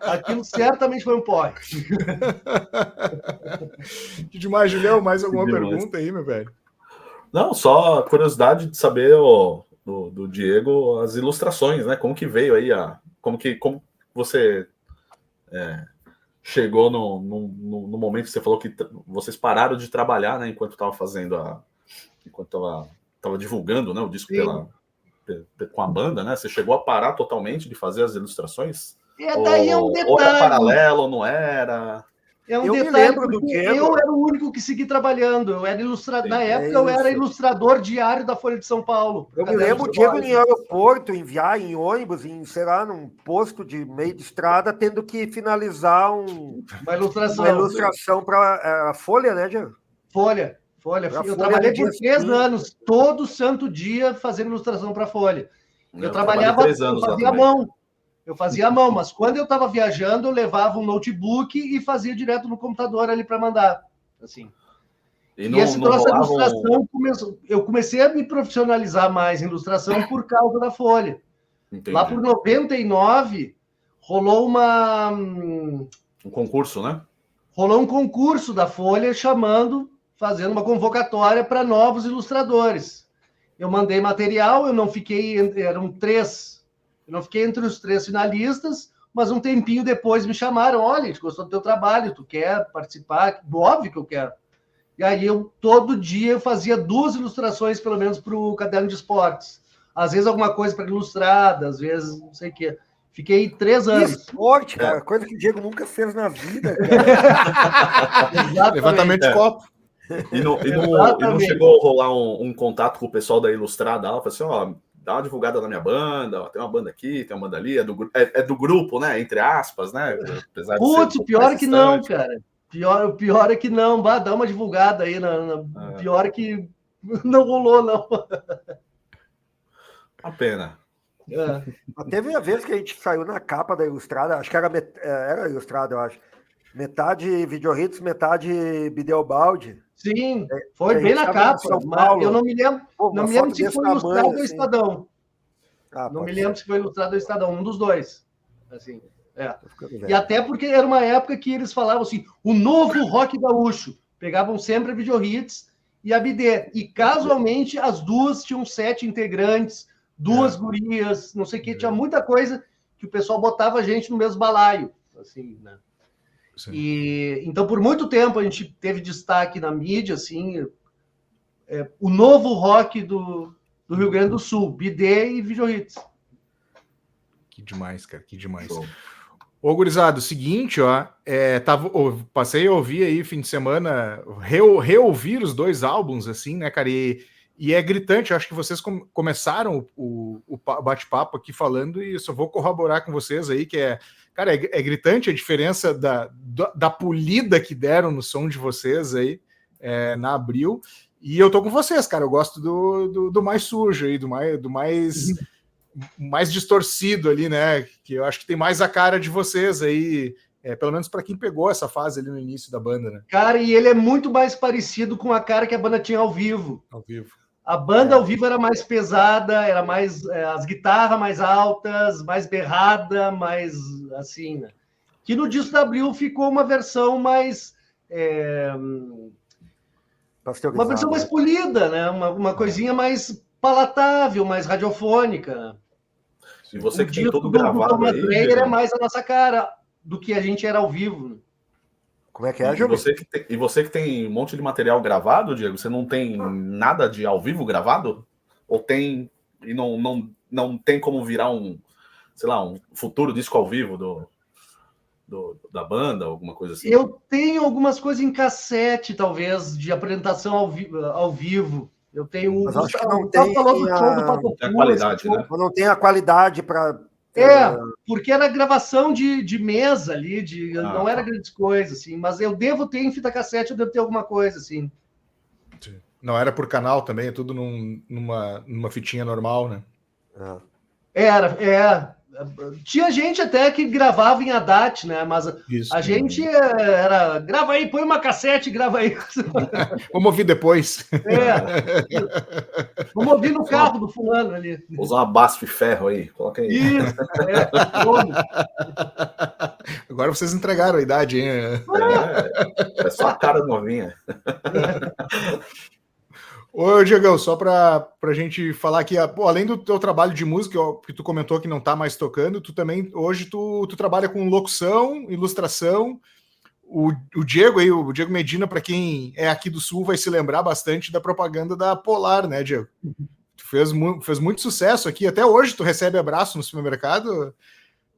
[SPEAKER 3] Aquilo certamente foi um porre.
[SPEAKER 1] Que demais, Julião. Mais alguma pergunta aí, meu velho?
[SPEAKER 2] Não, só curiosidade de saber do Diego as ilustrações, né? Como que veio aí como você chegou no momento que você falou que vocês pararam de trabalhar, né? Enquanto estava fazendo enquanto estava divulgando, né? O disco com a banda, né? Você chegou a parar totalmente de fazer as ilustrações?
[SPEAKER 3] Daí é um detalhe.
[SPEAKER 2] Ou era paralelo, ou não era?
[SPEAKER 3] É um detalhe, me lembro do Diego. Eu era o único que segui trabalhando. Eu era ilustrador. Na época, eu era ilustrador diário da Folha de São Paulo.
[SPEAKER 4] Eu me lembro o Diego em aeroporto, em ônibus, sei lá, num posto de meio de estrada, tendo que finalizar uma ilustração para a Folha, né, Diego?
[SPEAKER 3] Folha. Eu trabalhei por 3 anos, todo santo dia, fazendo ilustração para a Folha. Eu trabalhava, eu fazia à mão. Eu fazia à mão, mas quando eu estava viajando, eu levava um notebook e fazia direto no computador ali para mandar. Assim. E esse troço da ilustração, eu comecei a me profissionalizar mais em ilustração por causa da Folha. Entendi. Lá por 99, rolou
[SPEAKER 2] um concurso, né?
[SPEAKER 3] Rolou um concurso da Folha fazendo uma convocatória para novos ilustradores. Eu mandei material, eu não fiquei, eram 3. Eu não fiquei entre os 3 finalistas, mas um tempinho depois me chamaram. Olha, a gente gostou do teu trabalho, tu quer participar? Óbvio que eu quero. E aí, todo dia, eu fazia 2 ilustrações, pelo menos, para o Caderno de Esportes. Às vezes, alguma coisa para ilustrada, às vezes, não sei o quê. Fiquei 3 anos.
[SPEAKER 4] Esporte, cara, coisa que o Diego nunca fez na vida.
[SPEAKER 1] Levantamento de copo.
[SPEAKER 2] E não chegou a rolar um contato com o pessoal da Ilustrada? Ela falou assim, dá uma divulgada na minha banda, tem uma banda aqui, tem uma banda ali, é do grupo, né? Entre aspas, né?
[SPEAKER 3] Putz, pior é que não, cara. O pior é que não. Dá uma divulgada aí. Pior é que não rolou, não.
[SPEAKER 2] A pena.
[SPEAKER 4] Teve a vez que a gente saiu na capa da Ilustrada, acho que era Ilustrada, eu acho. Metade Videohits, metade Bideobaldi.
[SPEAKER 3] Sim, foi bem na capa, mas eu não me lembro, não me lembro se foi Ilustrado ou Estadão. Não me lembro se foi Ilustrado ou Estadão, um dos dois. Assim, E até porque era uma época que eles falavam assim, o novo rock gaúcho. Pegavam sempre a Videohits e a BD. E casualmente as duas tinham 7 integrantes, 2 gurias, não sei o que, tinha muita coisa que o pessoal botava a gente no mesmo balaio. Assim, né? E então por muito tempo a gente teve destaque na mídia, assim, o novo rock do Rio Grande do Sul, BD e Videohits.
[SPEAKER 1] Que demais, cara, que demais. Ô, gurizada, o seguinte, passei a ouvir aí fim de semana, reouvir os 2 álbuns, assim, né, cara, e é gritante. Eu acho que vocês começaram o bate-papo aqui falando, e eu só vou corroborar com vocês aí, que cara, é gritante a diferença da polida que deram no som de vocês aí na Abril. E eu tô com vocês, cara. Eu gosto do mais sujo aí, do mais distorcido ali, né? Que eu acho que tem mais a cara de vocês aí, pelo menos para quem pegou essa fase ali no início da banda, né?
[SPEAKER 3] Cara, e ele é muito mais parecido com a cara que a banda tinha ao vivo.
[SPEAKER 1] Ao vivo.
[SPEAKER 3] A banda ao vivo era mais pesada, era mais as guitarras mais altas, mais berrada, mais assim, né? Que no disco da Abril ficou uma versão mais uma versão mais polida, né? Uma coisinha mais palatável, mais radiofônica.
[SPEAKER 2] E você que tem tudo gravado aí...
[SPEAKER 3] Player é mais a nossa cara do que a gente era ao vivo.
[SPEAKER 4] Como é que é, Júlio?
[SPEAKER 2] E você que tem um monte de material gravado, Diego, você não tem nada de ao vivo gravado? Ou tem e não tem como virar um, sei lá, um futuro disco ao vivo da banda, alguma coisa assim?
[SPEAKER 3] Eu tenho algumas coisas em cassete, talvez, de apresentação ao vivo. Eu tenho
[SPEAKER 4] Mas acho que não tem
[SPEAKER 2] a qualidade, né?
[SPEAKER 4] Não tem a qualidade para...
[SPEAKER 3] porque era gravação de mesa ali, não era grandes coisas, assim, mas eu devo ter em fita cassete, eu devo ter alguma coisa, assim.
[SPEAKER 1] Não era por canal também, é tudo numa fitinha normal, né?
[SPEAKER 3] Tinha gente até que gravava em ADAT, né? Mas a gente era... Grava aí, põe uma cassete e grava aí.
[SPEAKER 1] Vamos ouvir depois.
[SPEAKER 3] Vamos ouvir no carro do fulano ali.
[SPEAKER 2] Usar uma BASF ferro aí, coloca aí.
[SPEAKER 3] Isso,
[SPEAKER 1] Agora vocês entregaram a idade, hein?
[SPEAKER 2] É só a cara novinha.
[SPEAKER 1] Ô, Diegão, só para a gente falar aqui, além do teu trabalho de música, que tu comentou que não está mais tocando, tu também, hoje, tu trabalha com locução, ilustração. O Diego Medina, para quem é aqui do Sul, vai se lembrar bastante da propaganda da Polar, né, Diego? Tu fez muito sucesso aqui, até hoje tu recebe abraço no supermercado?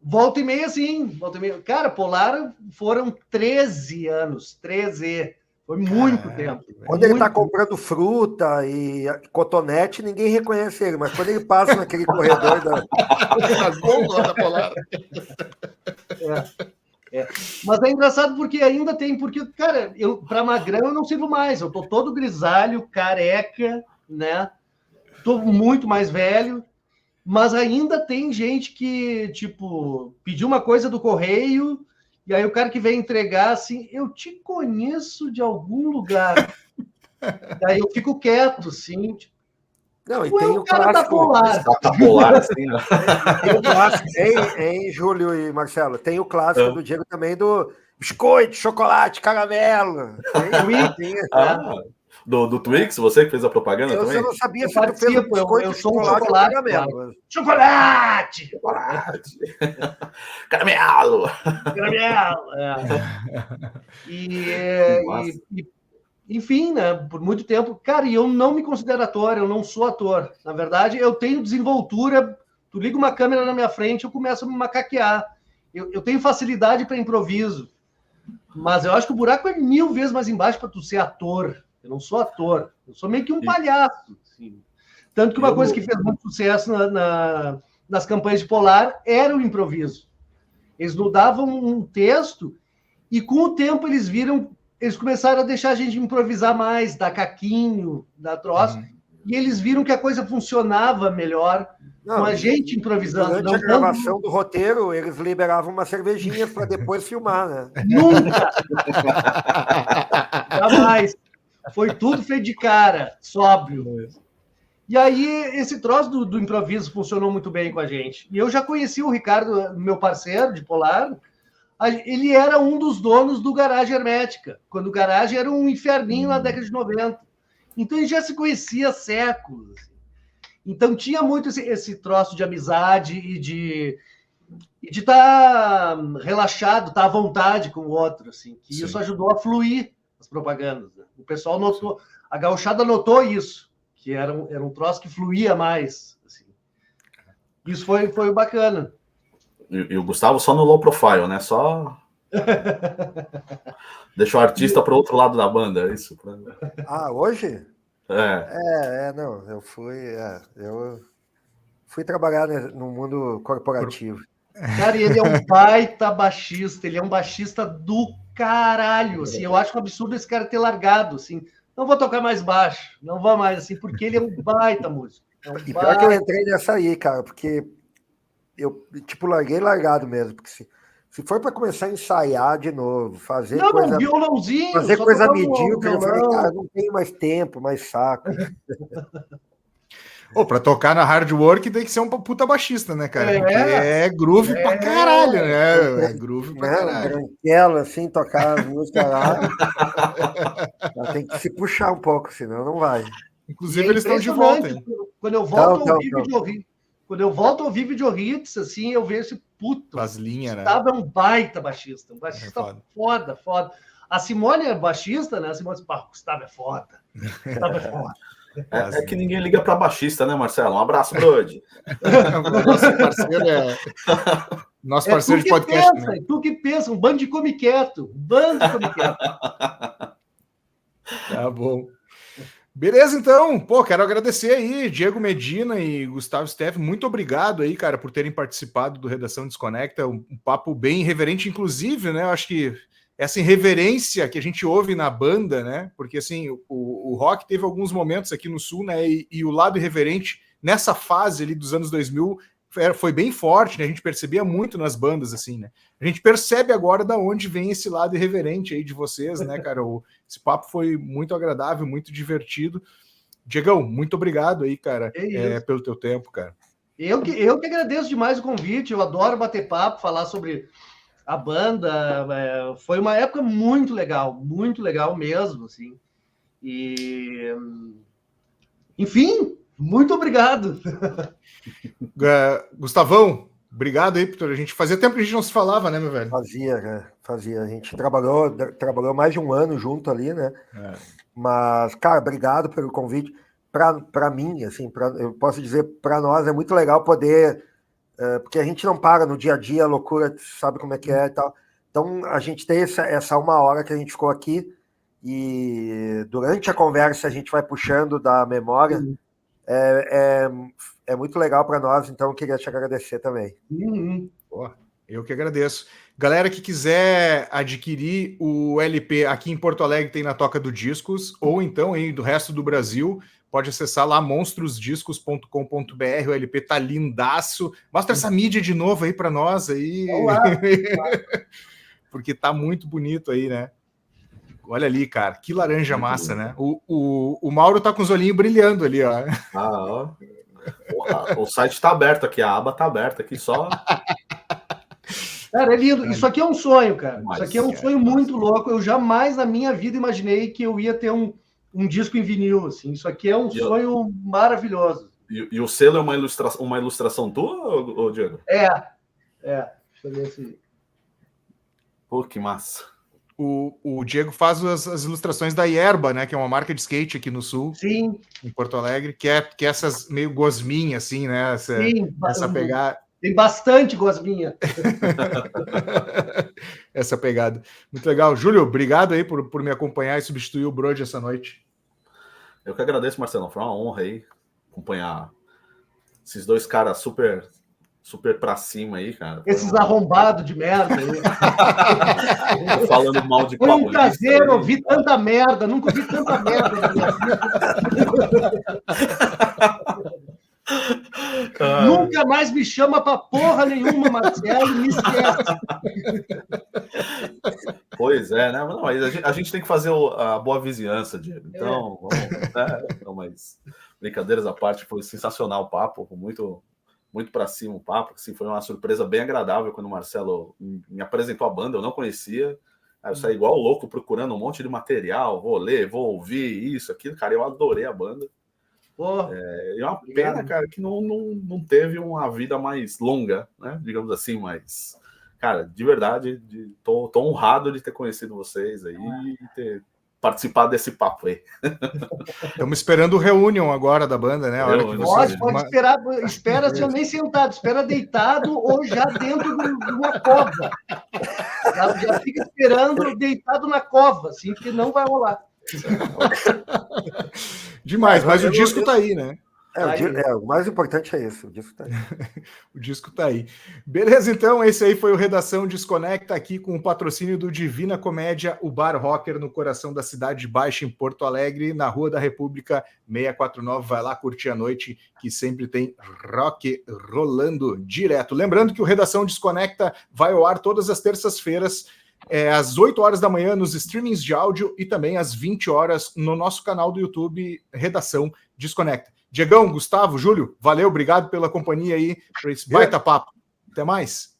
[SPEAKER 3] Volta e meia, sim. Volta e meia. Cara, Polar foram 13 anos, 13. Foi muito tempo.
[SPEAKER 4] Quando ele está comprando fruta e cotonete, ninguém reconhece ele, mas quando ele passa naquele corredor
[SPEAKER 1] da gôndola da Polar.
[SPEAKER 3] Mas é engraçado porque ainda tem, cara, para magrão eu não sirvo mais, eu tô todo grisalho, careca, né? Tô muito mais velho, mas ainda tem gente que, tipo, pediu uma coisa do correio. E aí o cara que vem entregar, assim, eu te conheço de algum lugar. Aí eu fico quieto, assim. Tipo,
[SPEAKER 4] não, e tem o cara
[SPEAKER 3] clássico,
[SPEAKER 2] da Polar, assim, né?
[SPEAKER 4] Tem o clássico, hein, Júlio e Marcelo? Tem o clássico do Diego também do biscoito, chocolate, caramelo.
[SPEAKER 2] Do Twix, você que fez a propaganda também?
[SPEAKER 4] Eu não sabia se tu fez o biscoito,
[SPEAKER 3] chocolate, caramelo.
[SPEAKER 4] Claro.
[SPEAKER 3] Chocolate!
[SPEAKER 2] Caramelo!
[SPEAKER 3] Enfim, né? Por muito tempo. Cara, e eu não me considero ator, eu não sou ator. Na verdade, eu tenho desenvoltura. Tu liga uma câmera na minha frente, eu começo a me macaquear. Eu tenho facilidade para improviso. Mas eu acho que o buraco é 1000 vezes mais embaixo para tu ser ator. Eu não sou ator, eu sou meio que um palhaço. Assim. Tanto que uma coisa que fez muito sucesso nas campanhas de Polar era o improviso. Eles mudavam um texto e com o tempo eles começaram a deixar a gente improvisar mais, dar caquinho, dar troço, e eles viram que a coisa funcionava melhor com a gente improvisando.
[SPEAKER 4] Durante a gravação do roteiro, eles liberavam uma cervejinha para depois filmar, né?
[SPEAKER 3] Nunca! Jamais! Foi tudo feito de cara, sóbrio. E aí, esse troço do improviso funcionou muito bem com a gente. E eu já conheci o Ricardo, meu parceiro de Polar. Ele era um dos donos do Garagem Hermética, quando o Garagem era um inferninho na década de 90. Então, ele já se conhecia há séculos. Então, tinha muito esse troço de amizade e de estar relaxado, estar à vontade com o outro. Assim, que isso ajudou a fluir as propagandas. Né? O pessoal notou, a gauchada notou isso, que era um troço que fluía mais. Assim. Isso foi bacana.
[SPEAKER 2] E o Gustavo só no low profile, né? Só deixa o artista para o outro lado da banda, é isso?
[SPEAKER 4] Hoje?
[SPEAKER 2] Não,
[SPEAKER 4] eu fui trabalhar no mundo corporativo.
[SPEAKER 3] Cara, ele é um baita baixista, ele é um baixista do caralho, assim, eu acho um absurdo esse cara ter largado, assim, não vou tocar mais baixo, não vou mais, assim, porque ele é um baita músico.
[SPEAKER 4] E pior que eu entrei nessa aí, cara, porque eu, tipo, larguei largado mesmo, porque se for para começar a ensaiar de novo, fazer coisa...
[SPEAKER 3] violãozinho,
[SPEAKER 4] fazer coisa medíocre, eu falei, cara, não tenho mais tempo, mais saco.
[SPEAKER 1] Pra tocar na hard work tem que ser um puta baixista, né, cara? Porque é groove pra caralho, né? É groove pra caralho.
[SPEAKER 4] Branquela, assim, tocar as músicas lá. Tem que se puxar um pouco, senão não vai.
[SPEAKER 1] Inclusive, eles estão de volta, hein?
[SPEAKER 3] Quando eu volto ao vivo de ouvir. Quando eu volto a ouvir Video Hits, assim, eu vejo esse puto.
[SPEAKER 1] As linhas, né?
[SPEAKER 3] Gustavo é um baita baixista. Um baixista foda. A Simone é baixista, né? A Simone diz, Gustavo é foda. Gustavo é foda.
[SPEAKER 2] É que ninguém liga para baixista, né, Marcelo? Um abraço, Brody.
[SPEAKER 1] Nosso parceiro nosso parceiro de podcast.
[SPEAKER 3] Pensa, né? Tu que pensa, um bando de come quieto.
[SPEAKER 1] Tá bom. Beleza, então. Pô, quero agradecer aí, Diego Medina e Gustavo Steff. Muito obrigado aí, cara, por terem participado do Redação Desconecta. Um papo bem irreverente, inclusive, né? Eu acho que essa irreverência que a gente ouve na banda, né? Porque, assim, o rock teve alguns momentos aqui no Sul, né? E o lado irreverente, nessa fase ali dos anos 2000, foi bem forte, né? A gente percebia muito nas bandas, assim, né? A gente percebe agora da onde vem esse lado irreverente aí de vocês, né, cara? Esse papo foi muito agradável, muito divertido. Diegão, muito obrigado aí, cara, pelo teu tempo, cara.
[SPEAKER 3] Eu que agradeço demais o convite, eu adoro bater papo, falar sobre a banda. Foi uma época muito legal mesmo, assim. E, enfim, muito obrigado.
[SPEAKER 1] Gustavão, obrigado aí, a gente fazia tempo que a gente não se falava, né, meu velho?
[SPEAKER 4] Fazia. A gente trabalhou mais de um ano junto ali, né? Mas, cara, obrigado pelo convite. Para mim, assim, eu posso dizer, para nós é muito legal poder, porque a gente não para no dia a dia, a loucura, sabe como é que é e tal. Então, a gente tem essa uma hora que a gente ficou aqui e durante a conversa a gente vai puxando da memória. É muito legal para nós, então eu queria te agradecer também.
[SPEAKER 1] Pô, eu que agradeço. Galera que quiser adquirir o LP aqui em Porto Alegre, tem na Toca do Discos, ou então aí do resto do Brasil, pode acessar lá monstrosdiscos.com.br, o LP tá lindaço. Mostra essa mídia de novo aí para nós aí. Olá. Porque tá muito bonito aí, né? Olha ali, cara, que laranja massa, né? O Mauro tá com os olhinhos brilhando ali, ó.
[SPEAKER 2] Ó. O site tá aberto aqui, a aba tá aberta aqui só.
[SPEAKER 3] Cara, é lindo. Isso aqui é um sonho, cara. Isso aqui é um sonho muito louco. Eu jamais na minha vida imaginei que eu ia ter um disco em vinil, assim. Isso aqui é um sonho maravilhoso.
[SPEAKER 2] E o selo é uma ilustração tua, Diego?
[SPEAKER 3] Deixa eu ver se...
[SPEAKER 2] Pô, que massa.
[SPEAKER 1] O Diego faz as ilustrações da Yerba, né? Que é uma marca de skate aqui no Sul.
[SPEAKER 3] Sim.
[SPEAKER 1] Em Porto Alegre, que é essas meio gosminha, assim, né? Essa pegada.
[SPEAKER 3] Tem bastante gosminha.
[SPEAKER 1] Essa pegada. Muito legal. Júlio, obrigado aí por me acompanhar e substituir o Brody essa noite.
[SPEAKER 2] Eu que agradeço, Marcelo. Foi uma honra aí acompanhar esses dois caras super pra cima aí, cara.
[SPEAKER 3] Esses arrombados de merda aí.
[SPEAKER 2] Falando mal de
[SPEAKER 3] Foi um prazer ouvir tanta merda. Nunca ouvi tanta merda na minha vida. Nunca mais me chama pra porra nenhuma, Marcelo. Me esquece.
[SPEAKER 2] Pois é, né? Não, a gente tem que fazer a boa vizinhança, Diego. Então, vamos, né? Não, mas brincadeiras à parte, foi sensacional o papo, muito para cima o papo, assim, foi uma surpresa bem agradável quando o Marcelo me apresentou a banda, eu não conhecia, aí eu saí igual louco procurando um monte de material, vou ler, vou ouvir isso, aquilo, cara, eu adorei a banda. É uma pena, cara, que não teve uma vida mais longa, né, digamos assim, mas, cara, de verdade, tô honrado de ter conhecido vocês aí e ter participar desse papo aí.
[SPEAKER 1] Estamos esperando o reunion agora da banda, né?
[SPEAKER 3] Pode esperar, espera se eu nem sentado, espera deitado ou já dentro de uma cova. Já fica esperando deitado na cova, assim, porque não vai rolar.
[SPEAKER 1] Demais, mas o disco tá aí, né?
[SPEAKER 4] O mais importante é isso, o disco tá aí.
[SPEAKER 1] O disco tá aí. Beleza, então, esse aí foi o Redação Desconecta, aqui com o patrocínio do Divina Comédia, o Bar Rocker no coração da Cidade Baixa, em Porto Alegre, na Rua da República 649. Vai lá curtir a noite, que sempre tem rock rolando direto. Lembrando que o Redação Desconecta vai ao ar todas as terças-feiras, às 8 horas da manhã nos streamings de áudio e também às 20 horas no nosso canal do YouTube, Redação Desconecta. Diegão, Gustavo, Júlio, valeu, obrigado pela companhia aí, por esse baita papo. Até mais.